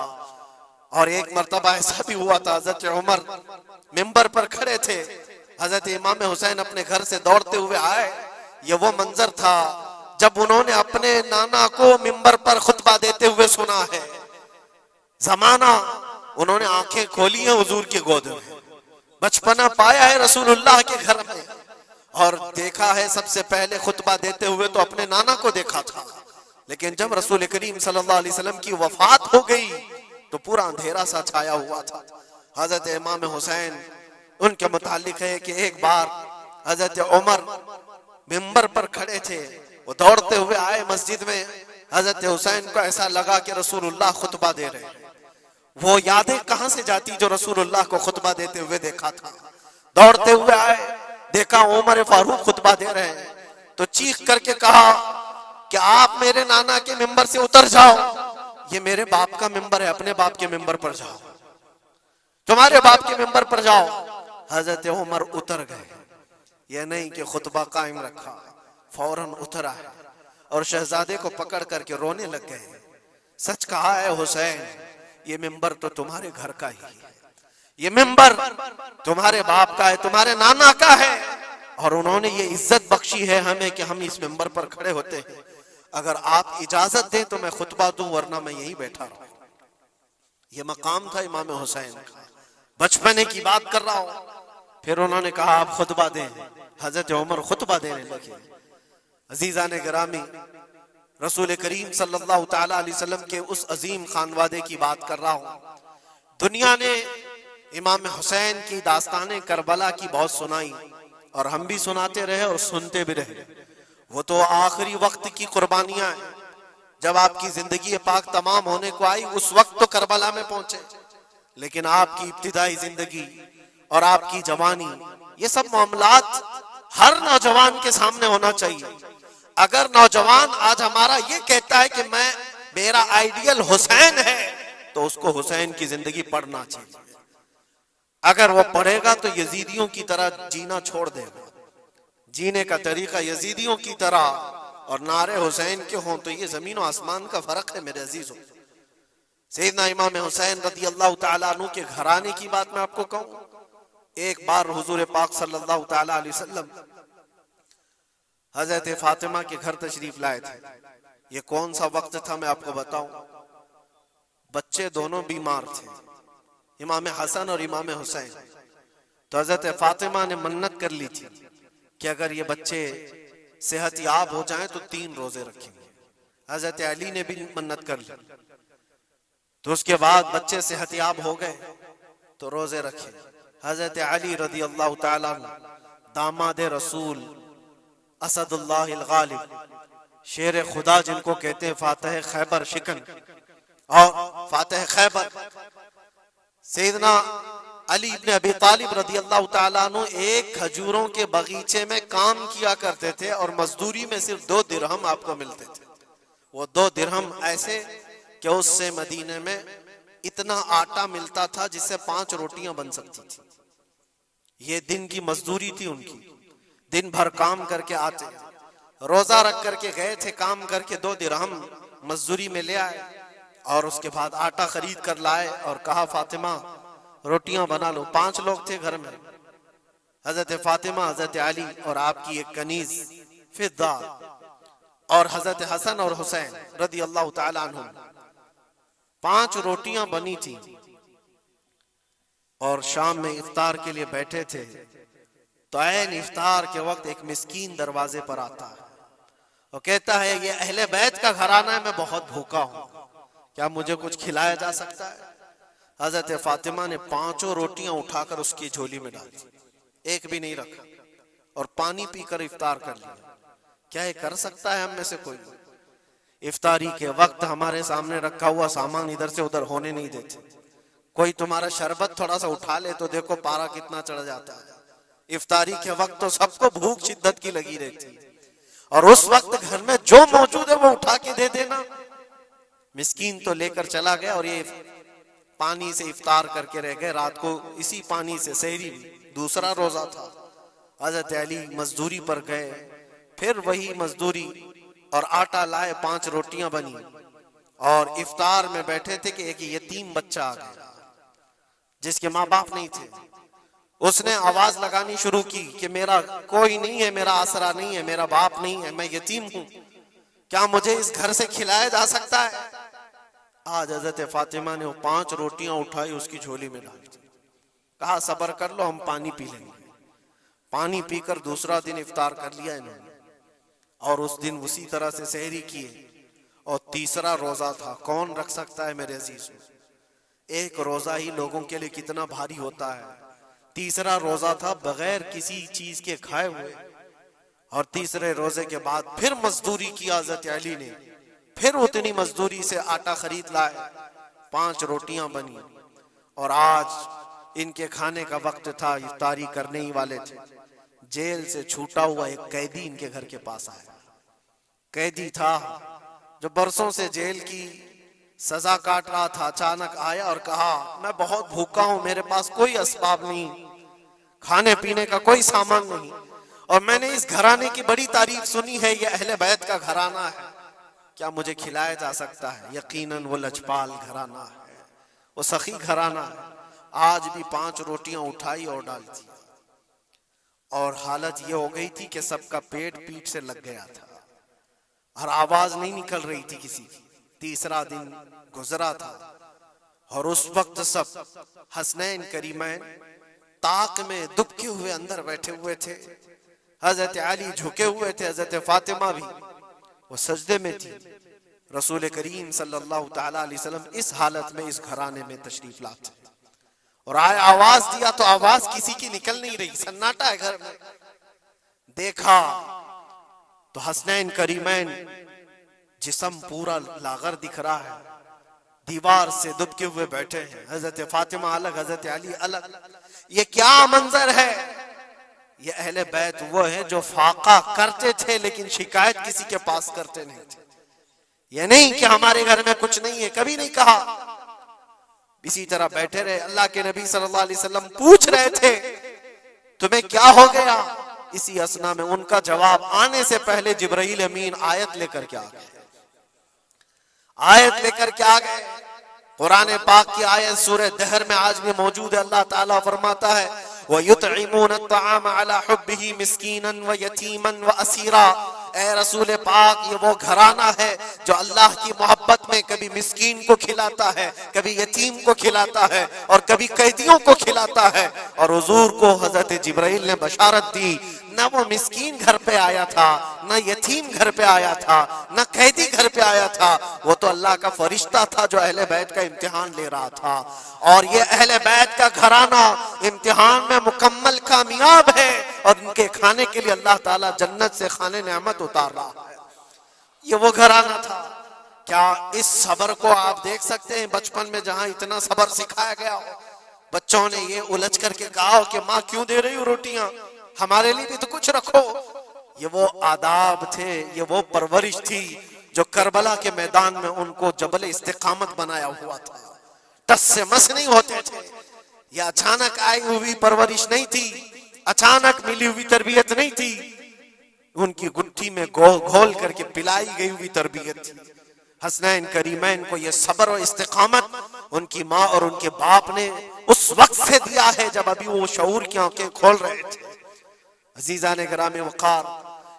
اور ایک مرتبہ ایسا بھی ہوا تھا، حضرت عمر ممبر پر کھڑے تھے، حضرت امام حسین اپنے گھر سے دوڑتے ہوئے آئے، یہ وہ منظر تھا جب انہوں نے اپنے نانا کو ممبر پر خطبہ دیتے ہوئے سنا ہے۔ زمانہ انہوں نے آنکھیں کھولی ہیں حضور کی گود میں، بچپنا پایا ہے رسول اللہ کے گھر میں، اور دیکھا ہے سب سے پہلے خطبہ دیتے ہوئے تو اپنے نانا کو دیکھا تھا، لیکن جب رسول کریم صلی اللہ علیہ وسلم کی وفات ہو گئی تو پورا اندھیرا سا چھایا ہوا تھا۔ حضرت امام حسین ان کے متعلق ہے کہ ایک بار حضرت عمر منبر پر کھڑے تھے، وہ دوڑتے ہوئے آئے مسجد میں، حضرت حسین کو ایسا لگا کہ رسول اللہ خطبہ دے رہے ہیں۔ وہ یادیں کہاں سے جاتی جو رسول اللہ کو خطبہ دیتے ہوئے دیکھا تھا۔ دوڑتے ہوئے آئے، دیکھا عمر فاروق خطبہ دے رہے ہیں، تو چیخ کر کے کہا کہ آپ میرے نانا کے ممبر سے اتر جاؤ، یہ میرے باپ کا ممبر ہے، اپنے باپ کے ممبر پر جاؤ، تمہارے باپ کے ممبر پر جاؤ۔ حضرت عمر اتر گئے، یہ نہیں کہ خطبہ قائم رکھا، فوراً اترا ہے اور شہزادے کو پکڑ کر کے رونے لگ گئے۔ سچ کہا ہے حسین، یہ ممبر تو تمہارے گھر کا ہی ہے، یہ ممبر تمہارے باپ کا ہے، تمہارے نانا کا ہے، اور انہوں نے یہ عزت بخشی ہے ہمیں کہ ہم اس ممبر پر کھڑے ہوتے ہیں۔ اگر آپ اجازت دیں تو میں خطبہ دوں، ورنہ میں یہیں بیٹھا رہوں۔ یہ مقام تھا امام حسین کا، بچپنے کی بات کر رہا ہوں۔ پھر انہوں نے کہا آپ خطبہ دیں، حضرت عمر خطبہ دینے لگے۔ عزیزان گرامی، رسول کریم صلی اللہ تعالی علیہ وسلم کے اس عظیم خانوادے کی بات کر رہا ہوں۔ دنیا نے امام حسین کی داستان کربلا کی بہت سنائی، اور ہم بھی سناتے رہے اور سنتے بھی رہے۔ وہ تو آخری وقت کی قربانیاں ہیں، جب آپ کی زندگی پاک تمام ہونے کو آئی اس وقت تو کربلا میں پہنچے، لیکن آپ کی ابتدائی زندگی اور آپ کی جوانی، یہ سب معاملات ہر نوجوان کے سامنے ہونا چاہیے۔ اگر نوجوان آج ہمارا یہ کہتا ہے کہ میرا آئیڈیل حسین ہے، تو اس کو حسین کی زندگی پڑھنا چاہیے۔ اگر وہ پڑھے گا تو یزیدیوں کی طرح جینا چھوڑ دے گا، جینے کا طریقہ یزیدیوں کی طرح اور نعرے حسین کے ہوں تو یہ زمین و آسمان کا فرق ہے میرے عزیزوں۔ سیدنا امام حسین رضی اللہ تعالیٰ عنہ کے گھرانے کی بات میں آپ کو کہوں۔ ایک بار حضور پاک صلی اللہ تعالیٰ علیہ وسلم حضرت فاطمہ کے گھر تشریف لائے تھے۔ یہ کون سا وقت تھا میں آپ کو بتاؤں، بچے دونوں بیمار تھے، امام حسن اور امام حسین۔ تو حضرت فاطمہ نے منت کر لی تھی کہ اگر یہ بچے صحت یاب ہو جائیں تو 3 روزے رکھیں گے۔ حضرت علی نے بھی منت کر لی، تو اس کے بعد بچے صحت یاب ہو گئے تو روزے رکھے۔ حضرت علی رضی اللہ تعالیٰ عنہ داماد رسول، اسد اللہ الغالب، شیر خدا جن کو کہتے ہیں، فاتح خیبر شکن اور فاتح خیبر، سیدنا علی ابن ابی طالب رضی اللہ تعالیٰ عنہ ایک کھجوروں کے باغیچے میں کام کیا کرتے تھے، اور مزدوری میں صرف 2 درہم آپ کو ملتے تھے۔ وہ 2 درہم ایسے کہ اس سے مدینے میں اتنا آٹا ملتا تھا جس سے 5 روٹیاں بن سکتی تھی۔ یہ دن کی مزدوری تھی ان کی، دن بھر کام کر کے آتے، روزہ رکھ کر کے گئے تھے، کام کر کے 2 درہم مزدوری میں لے آئے، اور اس کے بعد آٹا خرید کر لائے اور کہا فاطمہ روٹیاں بنا لو۔ 5 لوگ تھے گھر میں، حضرت فاطمہ، حضرت علی اور آپ کی ایک کنیز فضہ، اور حضرت حسن اور حسین رضی اللہ تعالیٰ عنہ۔ 5 روٹیاں بنی تھی، اور شام میں افطار کے لیے بیٹھے تھے، تو عین افطار کے وقت ایک مسکین دروازے پر آتا ہے، وہ کہتا ہے یہ اہل بیت کا گھرانہ ہے، میں بہت بھوکا ہوں، کیا مجھے کچھ کھلایا جا سکتا ہے؟ حضرت فاطمہ نے 5 روٹیاں اٹھا کر اس کی جھولی میں ڈال دی، ایک بھی نہیں رکھا، اور پانی پی کر افطار کر لیا۔ کیا یہ کر سکتا ہے ہم میں سے کوئی؟ افطاری کے وقت ہمارے سامنے رکھا ہوا سامان ادھر سے ادھر ہونے نہیں دیتے۔ کوئی تمہارا شربت تھوڑا سا اٹھا لے تو دیکھو پارا کتنا چڑھ جاتا ہے۔ افطاری کے وقت تو سب کو بھوک شدت کی لگی رہتی ہے، اور اس وقت گھر میں جو موجود ہے وہ اٹھا کے دے دینا۔ مسکین تو لے کر چلا گیا، اور یہ پانی سے افطار کر کے رہ گئے، رات کو اسی پانی سے سحری بھی، دوسرا روزہ تھا۔ حضرت علی مزدوری پر گئے، پھر وہی مزدوری، اور آٹا لائے، 5 روٹیاں بنی، اور افطار میں بیٹھے تھے کہ ایک یتیم بچہ آ گیا جس کے ماں باپ نہیں تھے۔ اس نے آواز لگانی شروع کی کہ میرا کوئی نہیں ہے، میرا آسرا نہیں ہے، میرا باپ نہیں ہے، میں یتیم ہوں، کیا مجھے اس گھر سے کھلایا جا سکتا ہے؟ آج حضرت فاطمہ نے وہ 5 روٹیاں اٹھائی، اس کی جھولی میں ڈال دی، کہا صبر کر لو، ہم پانی پی لیں گے۔ پانی پی کر دوسرا دن افطار کر لیا انہوں نے، اور اس دن اسی طرح سے سحری کیے، اور تیسرا روزہ تھا۔ کون رکھ سکتا ہے میرے عزیزوں؟ ایک روزہ ہی لوگوں کے لیے کتنا بھاری ہوتا ہے. تیسرا روزہ تھا بغیر کسی چیز کے کھائے ہوئے, اور تیسرے روزے کے بعد پھر مزدوری کی حضرت علی نے, پھر اتنی مزدوری سے آٹا خرید لائے, 5 روٹیاں بنی, اور آج ان کے کھانے کا وقت تھا, افطاری کرنے ہی والے تھے. جیل سے چھوٹا ہوا ایک قیدی ان کے گھر کے پاس آیا. قیدی تھا جو برسوں سے جیل کی سزا کاٹ رہا تھا. اچانک آیا اور کہا میں بہت بھوکا ہوں, میرے پاس کوئی اسباب نہیں, کھانے پینے کا کوئی سامان نہیں, اور میں نے اس گھرانے کی بڑی تعریف سنی ہے, یہ اہل بیت کا گھرانہ ہے, کیا مجھے کھلایا جا سکتا ہے؟ یقیناً وہ لجپال گھرانہ ہے, وہ سخی گھرانہ ہے. آج بھی 5 روٹیاں اٹھائی اور ڈال دی, اور حالت یہ ہو گئی تھی کہ سب کا پیٹ پیٹ سے لگ گیا تھا, اور آواز نہیں نکل رہی تھی کسی کی. تیسرا دن گزرا تھا, اور اس وقت سب حسنین کریمین طاق میں دبکے ہوئے اندر بیٹھے ہوئے تھے. حضرت علی جھکے ہوئے تھے, حضرت فاطمہ بھی وہ سجدے میں تھی. رسول کریم صلی اللہ تعالی علیہ وسلم اس حالت میں اس گھرانے میں تشریف لاتے, اور آئے آواز دیا تو آواز کسی کی نکل نہیں رہی, سناٹا ہے گھر میں. دیکھا تو حسنین کریمین جسم پورا لاغر دکھ رہا ہے, دیوار سے دبکے ہوئے بیٹھے ہیں, حضرت فاطمہ الگ, حضرت علی الگ. یہ کیا منظر ہے؟ یہ اہل بیت وہ ہیں جو فاقہ کرتے تھے لیکن شکایت کسی کے پاس کرتے نہیں تھے. یہ نہیں کہ ہمارے گھر میں کچھ نہیں ہے, کبھی نہیں کہا. اسی طرح بیٹھے رہے. اللہ کے نبی صلی اللہ علیہ وسلم پوچھ رہے تھے تمہیں کیا ہو گیا؟ اسی اسنا میں ان کا جواب آنے سے پہلے جبرائیل امین آیت لے کر کے آ گئے. آیت لے کر کے آ گئے. قرآن پاک کی آیت سورہ دہر میں آج بھی موجود ہے. اللہ تعالیٰ فرماتا ہے وَيُطْعِمُونَ الطَّعَامَ عَلَى حُبِّهِ مِسْكِينًا وَيَتِيمًا وَأَسِيرًا. اے رسول پاک, یہ وہ گھرانہ ہے جو اللہ کی محبت میں کبھی مسکین کو کھلاتا ہے, کبھی یتیم کو کھلاتا ہے, اور کبھی قیدیوں کو کھلاتا ہے. اور حضور کو حضرت جبرائیل نے بشارت دی, نہ وہ مسکین گھر پہ آیا تھا, نہ یتیم گھر پہ آیا تھا, نہ قیدی گھر پہ آیا تھا, وہ تو اللہ کا فرشتہ تھا جو اہل بیت کا امتحان لے رہا تھا. اور یہ اہل بیت کا گھرانہ امتحان میں مکمل کامیاب ہے, اور ان کے کھانے کے لیے اللہ تعالیٰ جنت سے کھانے نعمت اتار رہا ہے. یہ وہ گھرانہ تھا. کیا اس صبر کو آپ دیکھ سکتے ہیں؟ بچپن میں جہاں اتنا صبر سکھایا گیا ہو, بچوں نے یہ الجھ کر کے کہا کہ ماں کیوں دے رہی ہو روٹیاں, ہمارے لیے بھی تو کچھ رکھو. یہ وہ آداب تھے, یہ وہ پرورش تھی جو کربلا کے میدان میں ان کو جبل استقامت بنایا ہوا تھا. ٹس سے مس نہیں ہوتے تھے. یہ اچانک آئی ہوئی پرورش نہیں تھی, اچانک ملی ہوئی تربیت نہیں تھی, ان کی گٹھی میں گھول کر کے پلائی گئی ہوئی تربیت تھی. حسنین کریمین کو یہ صبر و استقامت ان کی ماں اور ان کے باپ نے اس وقت سے دیا ہے جب ابھی وہ شعور کی آنکھیں کھول رہے تھے. عزیزان گرامی وقار,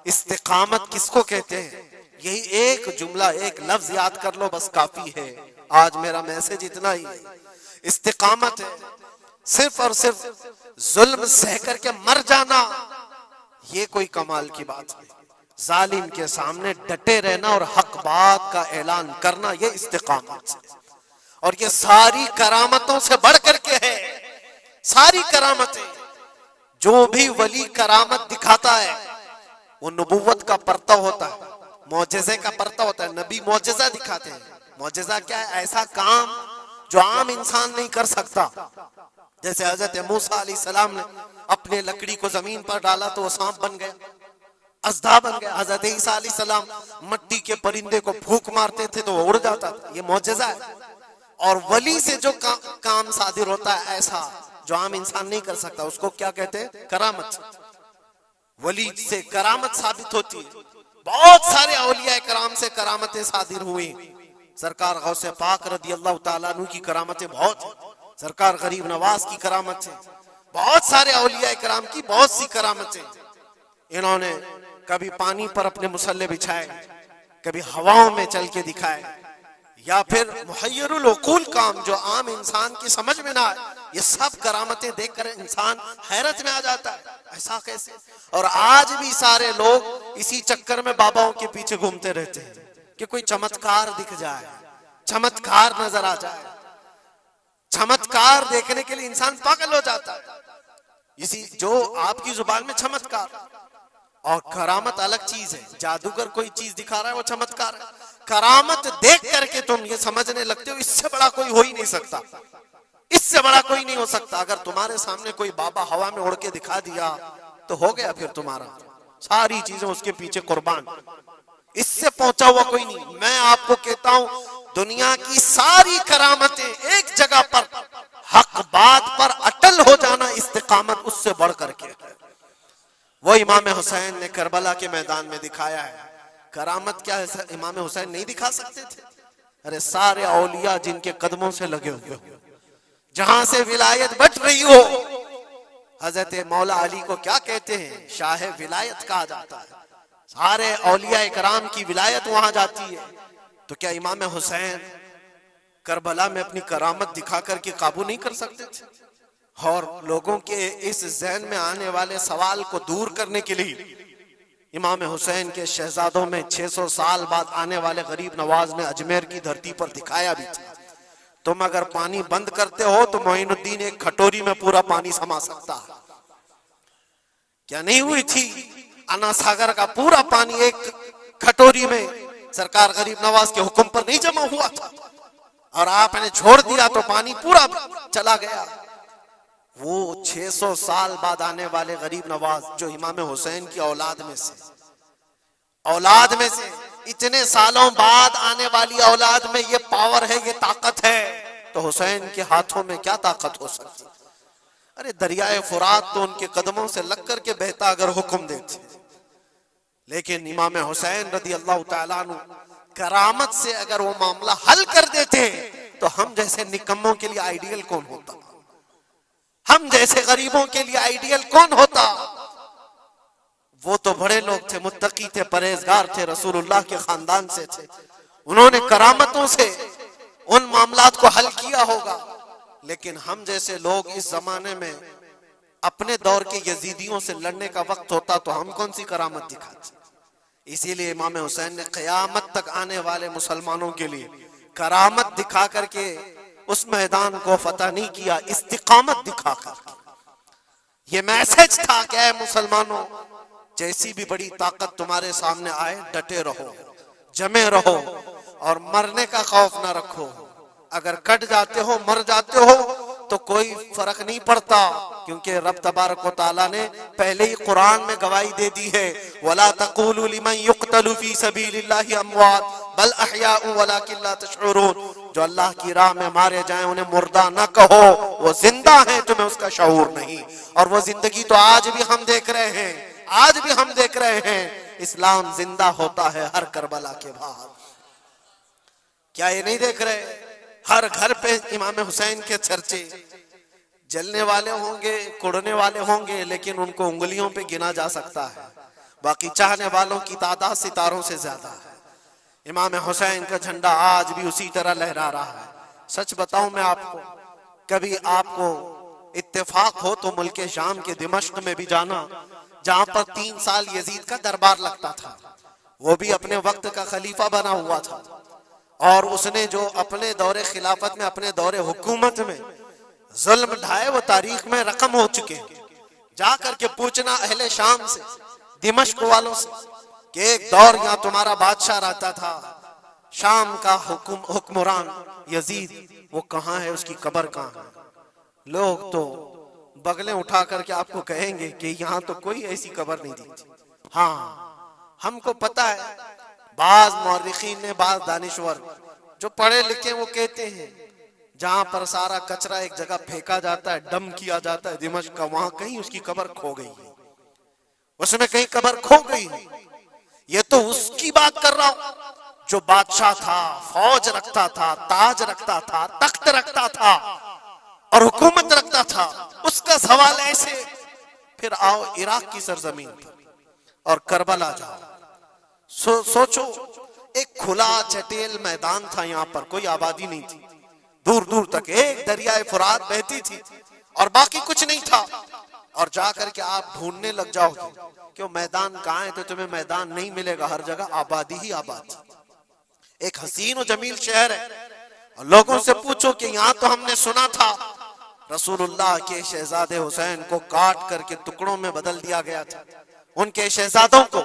استقامت کس کو کہتے ہیں؟ یہی ایک جملہ, ایک لفظ یاد کر لو بس کافی ہے. آج میرا میسج اتنا ہی ہے. استقامت ہے صرف اور صرف ظلم سہ کر کے مر جانا, یہ کوئی کمال کی بات نہیں. ظالم کے سامنے ڈٹے رہنا اور حق بات کا اعلان کرنا, یہ استقامت ہے. اور یہ ساری کرامتوں سے بڑھ کر کے ہے. ساری کرامتیں, جو بھی ولی کرامت دکھاتا ہے وہ نبوت کا پرتو ہوتا ہے, معجزے کا پرتو ہوتا ہے. نبی معجزہ دکھاتے ہیں. معجزہ کیا ہے؟ ایسا کام جو عام انسان نہیں کر سکتا. جیسے حضرت موسیٰ علیہ السلام نے اپنے لکڑی کو زمین پر ڈالا تو وہ سانپ بن گیا, اژدھا بن گیا. حضرت عیسیٰ علیہ السلام مٹی کے پرندے کو پھونک مارتے تھے تو وہ اڑ جاتا تھا. یہ معجزہ ہے. اور ولی سے جو کام صادر ہوتا ہے ایسا جو عام انسان نہیں کر سکتا, اس کو کیا کہتے ہیں؟ کرامت. ولی سے کرامت ثابت ہوتی ہے. بہت سارے اولیاء کرام سے کرامتیں صادر ہوئی. سرکار غوث پاک رضی اللہ تعالیٰ عنہ کی کرامتیں بہت ہیں. سرکار غریب نواز کی کرامت ہے. بہت سارے اولیاء کرام کی بہت سی کرامتیں. انہوں نے کبھی پانی پر اپنے مصلے بچھائے, کبھی ہواؤں میں چل کے دکھائے, یا پھر محیر العقول کام جو عام انسان کی سمجھ میں نہ آئے. یہ سب کرامتیں دیکھ کر انسان حیرت میں آ جاتا ہے, ایسا کیسے؟ اور آج بھی سارے لوگ اسی چکر میں باباؤں کے پیچھے گھومتے رہتے ہیں کہ کوئی چمتکار دکھ جائے, چمتکار نظر آ جائے. چمتکار دیکھنے کے لیے انسان پاگل ہو جاتا ہے. اسی جو آپ کی زبان میں چمتکار اور کرامت الگ چیز ہے. جادوگر کوئی چیز دکھا رہا ہے وہ چمتکار ہے. کرامت دیکھ کر کے تم یہ سمجھنے لگتے ہو اس سے بڑا کوئی ہو ہی نہیں سکتا, اس سے بڑا کوئی نہیں ہو سکتا. اگر تمہارے سامنے کوئی بابا ہوا میں اڑ کے دکھا دیا تو ہو گیا پھر تمہارا, ساری چیزیں اس کے پیچھے قربان. اس سے پہنچا ہوا کوئی نہیں. میں آپ کو کہتا ہوں دنیا کی ساری کرامتیں ایک جگہ پر حق بات پر اٹل ہو جانا استقامت اس سے بڑھ کر کے. وہ امام حسین نے کربلا کے میدان میں دکھایا ہے. کرامت کیا ہے امام حسین نہیں دکھا سکتے تھے؟ ارے سارے اولیاء جن کے قدموں سے لگے ہوئے ہو, جہاں سے ولایت بٹ رہی ہو. حضرت مولا علی کو کیا کہتے ہیں؟ شاہ ولایت کہا جاتا ہے. سارے اولیاء کرام کی ولایت وہاں جاتی ہے. تو کیا امام حسین کربلا میں اپنی کرامت دکھا کر کے قابو نہیں کر سکتے تھے؟ اور لوگوں کے اس ذہن میں آنے والے سوال کو دور کرنے کے لیے امام حسین کے شہزادوں میں 600 سال بعد آنے والے غریب نواز نے اجمیر کی دھرتی پر دکھایا بھی تھا. تم اگر پانی بند کرتے ہو تو معین الدین ایک کھٹوری میں پورا پانی سما سکتا ہے. کیا نہیں ہوئی تھی انا ساگر کا پورا پانی ایک کھٹوری میں سرکار غریب نواز کے حکم پر نہیں جمع ہوا تھا, اور آپ نے چھوڑ دیا تو پانی پورا چلا گیا. وہ 600 سال بعد آنے والے غریب نواز جو امام حسین کی اولاد میں سے اتنے سالوں بعد آنے والی اولاد میں یہ پاور ہے, یہ طاقت ہے, تو حسین کے ہاتھوں میں کیا طاقت ہو سکتی؟ ارے دریائے فرات تو ان کے قدموں سے لگ کر کے بہتا اگر حکم دیتے. لیکن امام حسین رضی اللہ تعالیٰ عنہ کرامت سے اگر وہ معاملہ حل کر دیتے تو ہم جیسے نکموں کے لیے آئیڈیل کون ہوتا؟ ہم جیسے غریبوں کے لیے آئیڈیل کون ہوتا؟ وہ تو بڑے لوگ تھے, متقی تھے, پرہیزگار تھے, رسول اللہ کے خاندان سے تھے. انہوں نے کرامتوں سے ان معاملات کو حل کیا ہوگا. لیکن ہم جیسے لوگ اس زمانے میں اپنے دور کے یزیدیوں سے لڑنے کا وقت ہوتا تو ہم کون سی کرامت دکھاتے؟ اسی لیے امام حسین نے قیامت تک آنے والے مسلمانوں کے لیے کرامت دکھا کر کے اس میدان کو فتح نہیں کیا, استقامت دکھا کر. یہ میسج تھا کہ اے مسلمانوں, جیسی بھی بڑی طاقت تمہارے سامنے آئے ڈٹے رہو, جمے رہو, اور مرنے کا خوف نہ رکھو. اگر کٹ جاتے ہو, مر جاتے ہو تو کوئی فرق نہیں پڑتا, کیونکہ رب تبارک و تعالیٰ نے پہلے ہی قرآن میں گواہی دے دی ہے وَلَا تَقُولُوا لِمَنْ يُقْتَلُ فِي سَبِيلِ اللَّهِ أَمْوَاتٌ بَلْ أَحْيَاءٌ وَلَكِنْ لَا تَشْعُرُونَ. جو اللہ کی راہ میں مارے جائیں انہیں مردہ نہ کہو, وہ زندہ ہیں, تمہیں اس کا شعور نہیں. اور وہ زندگی تو آج بھی ہم دیکھ رہے ہیں, آج بھی ہم دیکھ رہے ہیں. اسلام زندہ ہوتا ہے ہر کربلا کے بعد. کیا یہ نہیں دیکھ رہے؟ ہر گھر پہ امام حسین کے چرچے. جلنے والے ہوں گے, کڑنے والے ہوں گے, لیکن ان کو انگلیوں پہ گنا جا سکتا ہے. باقی چاہنے والوں کی تعداد ستاروں سے زیادہ ہے. امام حسین کا جھنڈا آج بھی اسی طرح لہرا رہا ہے. سچ بتاؤں میں آپ کو, کبھی آپ کو اتفاق ہو تو ملک شام کے دمشق میں بھی جانا, جہاں پر 3 سال یزید کا دربار لگتا تھا. وہ بھی اپنے وقت کا خلیفہ بنا ہوا تھا, اور اس نے جو اپنے دور خلافت میں, اپنے دور حکومت میں ظلم ڈھائے وہ تاریخ میں رقم ہو چکے ہیں. جا کر کے پوچھنا اہل شام سے, دمشق والوں سے, کہ ایک دور یہاں تمہارا بادشاہ رہتا تھا, شام کا حکمران یزید, وہ کہاں ہے, اس کی قبر کہاں ہے؟ لوگ تو بغلیں اٹھا کر کے آپ کو کہیں گے کہ یہاں تو کوئی ایسی قبر نہیں دی. ہاں ہم کو پتا ہے, بعض مورخین نے, بعض دانشور جو پڑھے لکھے وہ کہتے ہیں جہاں پر سارا کچرا ایک جگہ پھینکا جاتا ہے, ڈم کیا جاتا ہے دمشق کا, وہاں کہیں اس کی قبر کھو گئی ہے, اس میں کہیں قبر کھو گئی. یہ تو اس کی بات کر رہا ہوں جو بادشاہ تھا, فوج رکھتا تھا, تاج رکھتا تھا, تخت رکھتا تھا اور حکومت رکھتا تھا. اس کا سوال ایسے. پھر آؤ عراق کی سرزمین پر اور کربلا جاؤ. سوچو, ایک کھلا چٹیل میدان تھا, یہاں پر کوئی آبادی نہیں تھی, دور دور تک ایک دریائے فرات بہتی تھی اور باقی کچھ نہیں تھا. اور جا کر کے آپ ڈھونڈنے لگ جاؤ کہ وہ میدان کہاں ہے, تو تمہیں میدان نہیں ملے گا, ہر جگہ آبادی ہی آبادی. ایک حسین و جمیل شہر ہے, اور لوگوں سے پوچھو کہ یہاں تو ہم نے سنا تھا رسول اللہ کے شہزادے حسین کو کاٹ کر کے ٹکڑوں میں بدل دیا گیا تھا، ان کے شہزادوں کو،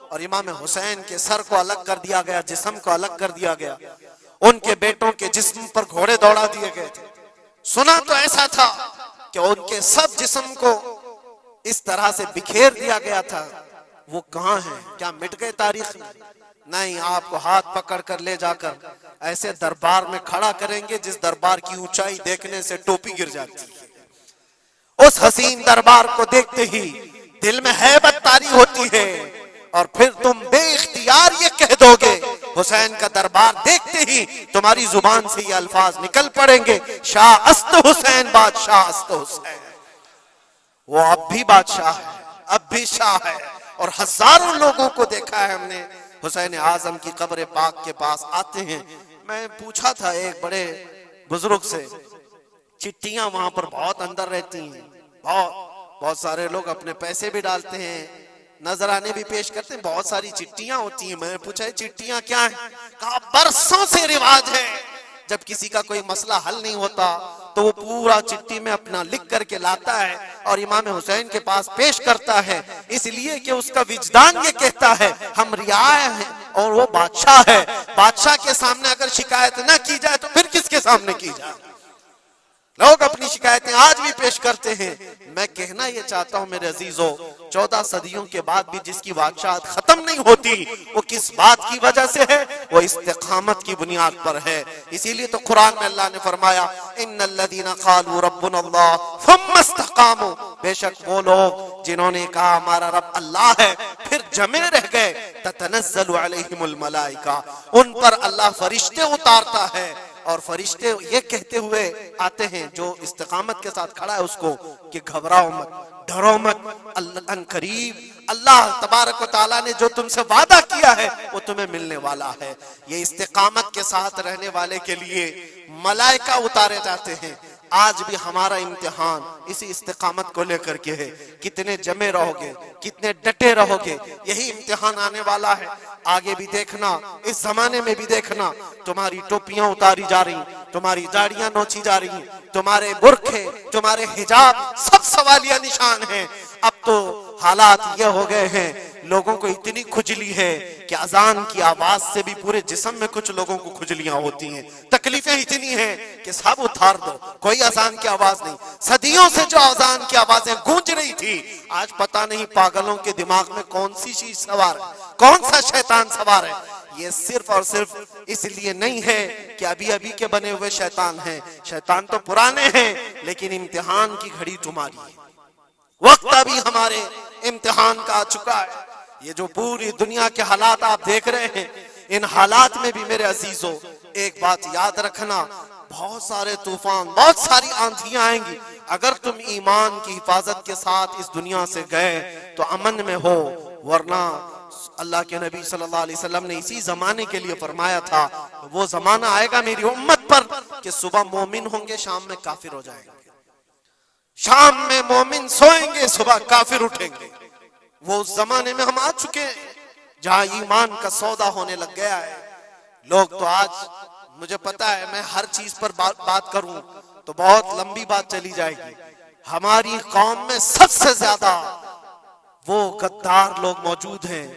اور امام حسین کے سر کو الگ کر دیا گیا، جسم کو الگ کر دیا گیا، ان کے بیٹوں کے جسم پر گھوڑے دوڑا دیے گئے تھے۔ سنا تو ایسا تھا کہ ان کے سب جسم کو اس طرح سے بکھیر دیا گیا تھا، وہ کہاں ہیں؟ کیا مٹ گئے تاریخ میں؟ نہیں، آپ کو ہاتھ پکڑ کر لے جا کر ایسے دربار میں کھڑا کریں گے جس دربار کی اونچائی دیکھنے سے ٹوپی گر جاتی ہے۔ اس حسین دربار کو دیکھتے ہی دل میں ہیبت طاری ہوتی ہے، اور پھر تم بے اختیار یہ کہہ دو گے، حسین کا دربار دیکھتے ہی تمہاری زبان سے یہ الفاظ نکل پڑیں گے، شاہ است حسین، بادشاہ است حسین۔ وہ اب بھی بادشاہ ہے، اب بھی شاہ ہے، اور ہزاروں لوگوں کو دیکھا ہے ہم نے حسین اعظم کی قبر پاک کے پاس آتے ہیں۔ میں پوچھا تھا ایک بڑے بزرگ سے، چٹیاں وہاں پر بہت اندر رہتی ہیں، بہت سارے لوگ اپنے پیسے بھی ڈالتے ہیں، نذرانے بھی پیش کرتے ہیں، بہت ساری چٹیاں ہوتی ہیں۔ میں نے پوچھا چٹیاں کیا ہیں؟ کہا برسوں سے رواج ہے، جب کسی کا کوئی مسئلہ حل نہیں ہوتا تو وہ پورا چٹی میں اپنا لکھ کر کے لاتا ہے اور امام حسین کے پاس پیش کرتا ہے، اس لیے کہ اس کا وجدان یہ کہتا ہے ہم رعایا ہیں اور وہ بادشاہ ہے، بادشاہ کے سامنے اگر شکایت نہ کی جائے تو پھر کس کے سامنے کی جائے؟ لوگ اپنی شکایتیں آج بھی پیش کرتے ہیں۔ میں کہنا یہ چاہتا ہوں میرے عزیزو، 14 صدیوں کے بعد بھی جس کی بادشاہت ختم نہیں ہوتی، وہ کس بات کی وجہ سے ہے؟ وہ استقامت کی بنیاد پر ہے۔ اسی لیے تو قرآن میں اللہ نے فرمایا ان الذین قالوا ربنا اللہ ثم استقاموا، بے شک وہ لوگ جنہوں نے کہا ہمارا رب اللہ ہے پھر جمے رہ گئے، تتنزل علیہم الملائکہ، ان پر اللہ فرشتے اتارتا ہے، اور فرشتے یہ کہتے ہوئے آتے ہیں جو استقامت کے ساتھ کھڑا ہے اس کو کہ گھبراؤ مت، ڈرو مت، ان قریب اللہ تبارک و تعالیٰ نے جو تم سے وعدہ کیا ہے وہ تمہیں ملنے والا ہے۔ یہ استقامت کے ساتھ رہنے والے کے لیے ملائکہ اتارے جاتے ہیں۔ آج بھی ہمارا امتحان اسی استقامت کو لے کر کے ہے، کتنے جمے رہو گے، کتنے ڈٹے رہو گے، یہی امتحان آنے والا ہے۔ آگے بھی دیکھنا، اس زمانے میں بھی دیکھنا، تمہاری ٹوپیاں اتاری جا رہی، تمہاری داڑیاں نوچی جا رہی، تمہارے برقعے، تمہارے حجاب سب سوالیہ نشان ہیں۔ اب تو حالات یہ ہو گئے ہیں، لوگوں کو اتنی کھجلی ہے کہ اذان کی آواز سے بھی پورے جسم میں کچھ لوگوں کو کھجلیاں ہوتی ہیں، تکلیفیں اتنی ہیں کہ سب اتار دو، کوئی اذان کی آواز نہیں۔ صدیوں سے جو اذان کی آوازیں گونج رہی تھی، آج پتہ نہیں پاگلوں کے دماغ میں کون سی چیز سوار ہے، کون سا شیطان سوار ہے۔ یہ صرف اور صرف اس لیے نہیں ہے کہ ابھی کے بنے ہوئے شیطان ہیں، شیطان تو پرانے ہیں، لیکن امتحان کی گھڑی تمہاری ہے، وقت ابھی ہمارے امتحان کا آ چکا ہے۔ یہ جو پوری دنیا کے حالات آپ دیکھ رہے ہیں، ان حالات میں بھی میرے عزیزو ایک بات یاد رکھنا، بہت سارے طوفان، بہت ساری آندھیاں آئیں گی، اگر تم ایمان کی حفاظت کے ساتھ اس دنیا سے گئے تو امن میں ہو، ورنہ اللہ کے نبی صلی اللہ علیہ وسلم نے اسی زمانے کے لیے فرمایا تھا وہ زمانہ آئے گا میری امت پر کہ صبح مومن ہوں گے، شام میں کافر ہو جائیں گے، شام میں مومن سوئیں گے، صبح کافر اٹھیں گے۔ وہ اس زمانے میں ہم آ چکے ہیں جہاں ایمان کا سودا ہونے لگ گیا ہے۔ لوگ تو آج، مجھے پتا ہے میں ہر چیز پر بات کروں تو بہت لمبی بات چلی جائے گی، ہماری قوم میں سب سے زیادہ وہ غدار لوگ موجود ہیں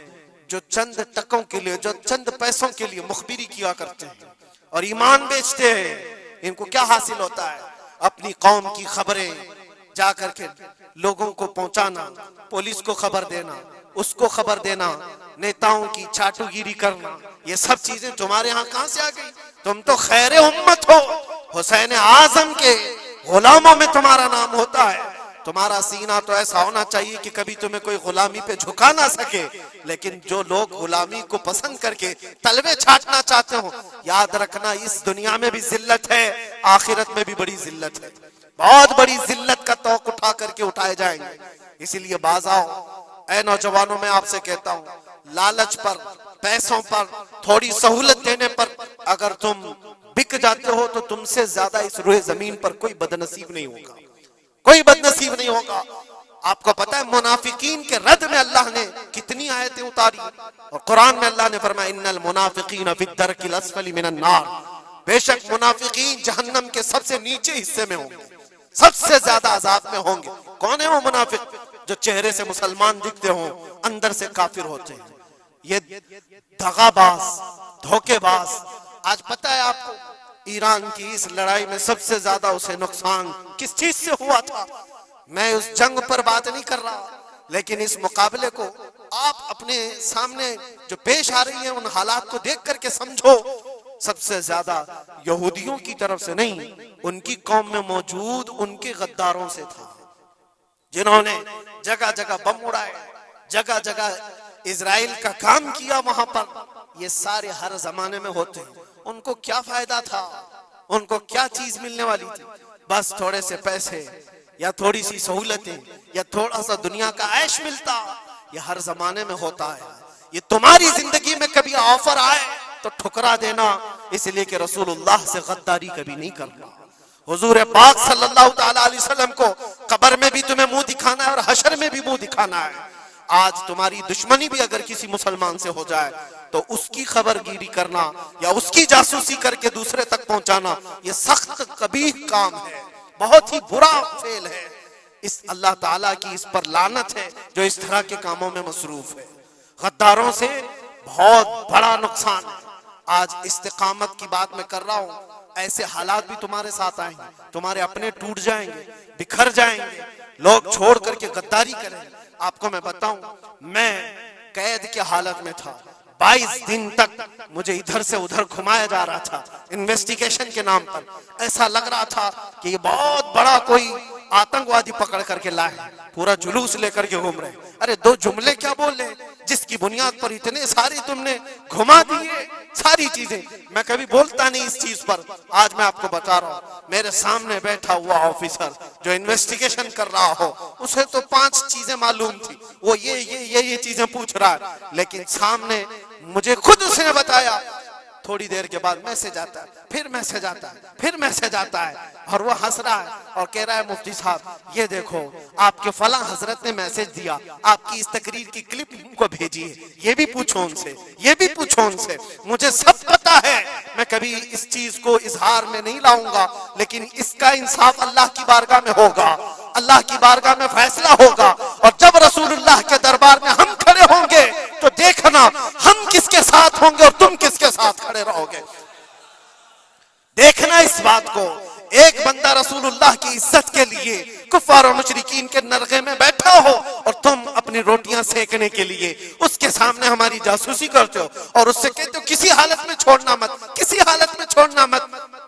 جو چند ٹکوں کے لیے، جو چند پیسوں کے لیے مخبری کیا کرتے ہیں اور ایمان بیچتے ہیں۔ ان کو کیا حاصل ہوتا ہے؟ اپنی قوم کی خبریں جا کر کے لوگوں کو پہنچانا، پولیس کو خبر دینا، اس کو خبر دینا، نیتاؤں کی چاٹو گیری کرنا، یہ سب چیزیں تمہارے ہاں کہاں سے آ گئی؟ تم تو خیر امت ہو، حسین اعظم کے غلاموں میں تمہارا نام ہوتا ہے۔ تمہارا سینہ تو ایسا ہونا چاہیے کہ کبھی تمہیں کوئی غلامی پہ جھکا نہ سکے، لیکن جو لوگ غلامی کو پسند کر کے تلوے چھاٹنا چاہتے ہو، یاد رکھنا اس دنیا میں بھی ذلت ہے، آخرت میں بھی بڑی ذلت ہے، بہت بڑی ذلت کا توق اٹھا کر کے اٹھائے جائیں گے۔ اسی لیے باز آؤ اے نوجوانوں، میں آپ سے کہتا ہوں، لالچ پر، پیسوں پر، تھوڑی سہولت دینے پر اگر تم بک جاتے ہو تو تم سے زیادہ اس روئے زمین پر کوئی بدنصیب نہیں ہوگا، کوئی بدنصیب نہیں ہوگا۔ آپ کو پتا ہے منافقین کے رد میں اللہ نے کتنی آیتیں اتاری، اور قرآن میں اللہ نے فرمایا ان المنافقین فی الدرک الاسفل من النار، بے شک منافقین جہنم کے سب سے نیچے حصے میں ہوں گے، سب سے زیادہ عذاب میں ہوں گے۔ کون ہے وہ منافق؟ جو چہرے سے مسلمان دکھتے ہوں، اندر سے کافر ہوتے ہیں۔ یہ دغا باز، دھوکے باز۔ آج پتہ ہے آپ کو ایران کی اس لڑائی میں سب سے زیادہ اسے نقصان کس چیز سے ہوا تھا؟ میں اس جنگ پر بات نہیں کر رہا، لیکن اس مقابلے کو آپ اپنے سامنے جو پیش آ رہی ہیں ان حالات کو دیکھ کر کے سمجھو۔ سب سے زیادہ یہودیوں کی طرف سے نہیں، ان کی قوم میں موجود ان کے غداروں سے تھا، جنہوں نے جگہ جگہ بم اڑائے، جگہ جگہ اسرائیل کا کام کیا وہاں پر۔ یہ سارے ہر زمانے میں ہوتے ہیں۔ ان کو کیا فائدہ تھا؟ ان کو کیا چیز ملنے والی تھی؟ بس تھوڑے سے پیسے یا تھوڑی سی سہولتیں یا تھوڑا سا دنیا کا عیش ملتا۔ یہ ہر زمانے میں ہوتا ہے۔ یہ تمہاری زندگی میں کبھی آفر آئے تو ٹھکرا دینا، اس لیے کہ رسول اللہ سے غداری کبھی نہیں کرنا۔ حضور پاک صلی اللہ تعالی علیہ وسلم کو قبر میں بھی تمہیں منہ دکھانا ہے اور حشر میں بھی منہ دکھانا ہے۔ آج تمہاری دشمنی بھی اگر کسی مسلمان سے ہو جائے تو اس کی خبر گیری کرنا یا اس کی جاسوسی کر کے دوسرے تک پہنچانا، یہ سخت قبیح کام ہے، بہت ہی برا فعل ہے۔ اس اللہ تعالیٰ کی اس پر لعنت ہے جو اس طرح کے کاموں میں مصروف ہے۔ غداروں سے بہت بڑا نقصان ہے۔ آج استقامت کی بات میں کر رہا ہوں، ایسے حالات بھی تمہارے ساتھ آئیں گے، تمہارے اپنے ٹوٹ جائیں گے، بکھر جائیں گے، لوگ چھوڑ کر کے غداری کریں گے۔ آپ کو میں بتاؤں، میں قید کے حالت میں تھا، 22 دن تک مجھے ادھر سے ادھر گھمایا جا رہا تھا انویسٹیگیشن کے نام پر۔ ایسا لگ رہا تھا کہ یہ بہت بڑا کوئی آتنکوادی پکڑ کر کے لائے، پورا جلوس لے کر کے گھوم رہے۔ ارے دو جملے کیا بولے جس کی بنیاد پر اتنے ساری تم نے گھما دیے ساری چیزیں۔ میں کبھی بولتا نہیں اس چیز پر، آج میں آپ کو بتا رہا ہوں۔ میرے سامنے بیٹھا ہوا آفیسر جو انویسٹیگیشن کر رہا ہو، اسے تو 5 چیزیں معلوم تھی، وہ یہ چیزیں پوچھ رہا ہے، لیکن سامنے مجھے خود اس نے بتایا۔ تھوڑی دیر کے بعد میسج آتا ہے، پھر میسج آتا ہے، پھر میسج آتا ہے، اور وہ ہنس رہا ہے اور کہہ رہا ہے مفتی صاحب یہ دیکھو آپ کے فلاں حضرت نے میسج دیا، آپ کی اس تقریر کی کلپ کو بھیجیے، یہ بھی پوچھو ان سے، یہ بھی پوچھو ان سے۔ مجھے سب پتا ہے، میں کبھی اس چیز کو اظہار میں نہیں لاؤں گا، لیکن اس کا انصاف اللہ کی بارگاہ میں ہوگا، اللہ کی بارگاہ میں فیصلہ ہوگا۔ اور جب رسول اللہ کے دربار میں ہم کھڑے ہوں گے تو دیکھنا ہم کس کے ساتھ ہوں گے اور تم کس کے ساتھ کھڑے رہو گے۔ دیکھنا اس بات کو، ایک بندہ رسول اللہ کی عزت کے لیے کفار و مشرکین کے نرغے میں بیٹھا ہو اور تم اپنی روٹیاں سیکنے کے لیے اس کے سامنے ہماری جاسوسی کرتے ہو اور اس سے کہتے ہو کسی حالت میں چھوڑنا مت، کسی حالت میں چھوڑنا مت۔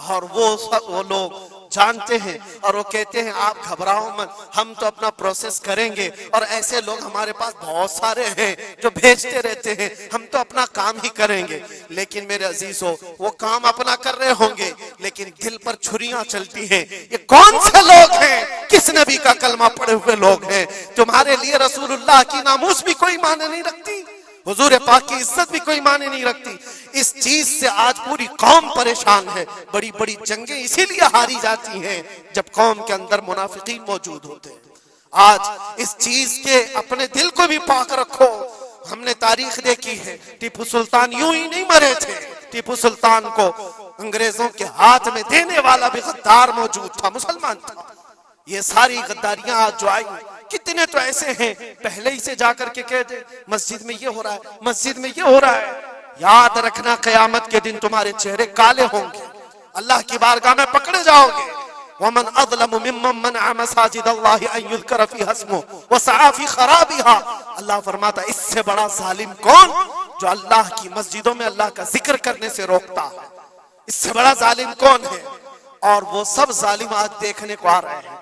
اور وہ لوگ جانتے ہیں اور وہ کہتے ہیں آپ گھبراؤ مت، ہم تو اپنا پروسیس کریں گے، اور ایسے لوگ ہمارے پاس بہت سارے ہیں جو بھیجتے رہتے ہیں، ہم تو اپنا کام ہی کریں گے۔ لیکن میرے عزیزو، وہ کام اپنا کر رہے ہوں گے لیکن دل پر چھریاں چلتی ہیں۔ یہ کون سے لوگ ہیں؟ کس نبی کا کلمہ پڑھے ہوئے لوگ ہیں؟ تمہارے لیے رسول اللہ کی ناموس بھی کوئی معنی نہیں رکھتی، حضور پاک کی عزت بھی کوئی معنی نہیں رکھتی۔ اس چیز سے آج پوری قوم پریشان ہے۔ بڑی بڑی جنگیں اسی لیے ہاری جاتی ہیں جب قوم کے اندر منافقین موجود ہوتے ہیں۔ آج اس چیز کے اپنے دل کو بھی پاک رکھو۔ ہم نے تاریخ دیکھی ہے، ٹیپو سلطان یوں ہی نہیں مرے تھے، ٹیپو سلطان کو انگریزوں کے ہاتھ میں دینے والا بھی غدار موجود تھا، مسلمان تھا۔ یہ ساری غداریاں آج جو آئی، کتنے تو ایسے ہیں پہلے ہی سے جا کر کے کہہ دے مسجد میں یہ ہو رہا ہے، مسجد میں یہ ہو رہا ہے۔ یاد رکھنا قیامت کے دن تمہارے چہرے کالے ہوں گے، اللہ کی بارگاہ میں پکڑے جاؤ گے۔ وَمَنْ أَظْلَمُ مِمَّنْ مَنَعَ مَسَاجِدَ اللَّهِ أَنْ يُذْكَرَ فِيهَا اسْمُهُ وَسَعَى فِي خَرَابِهَا۔ اللہ فرماتا ہے اس سے بڑا ظالم کون جو اللہ کی مسجدوں میں اللہ کا ذکر کرنے سے روکتا ہے؟ اس سے بڑا ظالم کون ہے؟ اور وہ سب ظالم آج دیکھنے کو آ رہے ہیں۔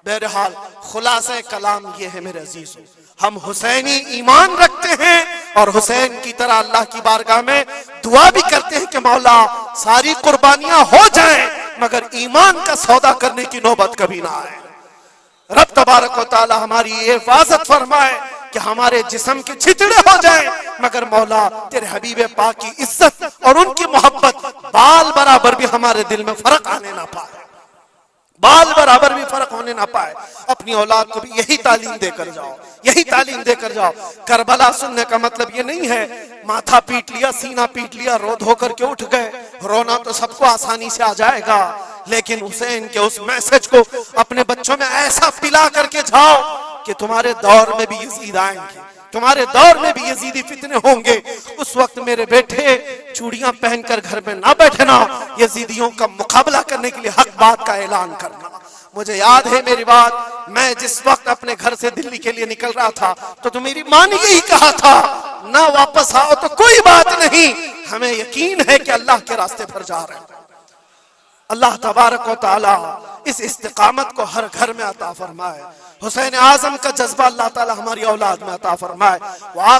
بہرحال خلاصہ کلام یہ ہے میرے عزیزو، ہم حسینی ایمان رکھتے ہیں اور حسین کی طرح اللہ کی بارگاہ میں دعا بھی کرتے ہیں کہ مولا ساری قربانیاں ہو جائیں مگر ایمان کا سودا کرنے کی نوبت کبھی نہ آئے۔ رب تبارک و تعالی ہماری حفاظت فرمائے کہ ہمارے جسم کے چھتڑے ہو جائیں مگر مولا تیرے حبیب پاک کی عزت اور ان کی محبت بال برابر بھی ہمارے دل میں فرق آنے نہ پائے، بال برابر بھی فرق ہونے نہ پائے۔ اپنی اولاد کو بھی یہی تعلیم دے کر جاؤ، یہی تعلیم دے کر جاؤ۔ کربلا سننے کا مطلب یہ نہیں ہے ماتھا پیٹ لیا، سینہ پیٹ لیا، رو دھو کر کے اٹھ گئے، رونا تو سب کو آسانی سے آ جائے گا، لیکن حسین کے اس میسج کو اپنے بچوں میں ایسا پلا کر کے جاؤ کہ تمہارے دور میں بھی یزید آئیں گے، تمہارے دور میں بھی یزیدی فتنے ہوں گے، اس وقت میرے بیٹے چوڑیاں پہن کر گھر میں نہ بیٹھنا، یزیدیوں کا مقابلہ کرنے کے لیے حق بات کا اعلان کرنا۔ مجھے یاد ہے میری بات، میں جس وقت اپنے گھر سے دلی کے لیے نکل رہا تھا تو میری ماں نے یہی کہا تھا، نہ واپس آؤ تو کوئی بات نہیں، ہمیں یقین ہے کہ اللہ کے راستے پر جا رہے ہیں۔ اللہ تبارک و تعالی اس استقامت کو ہر گھر میں عطا فرمائے، حسین اعظم کا جذبہ اللہ تعالی ہماری اولاد میں عطا فرمائے۔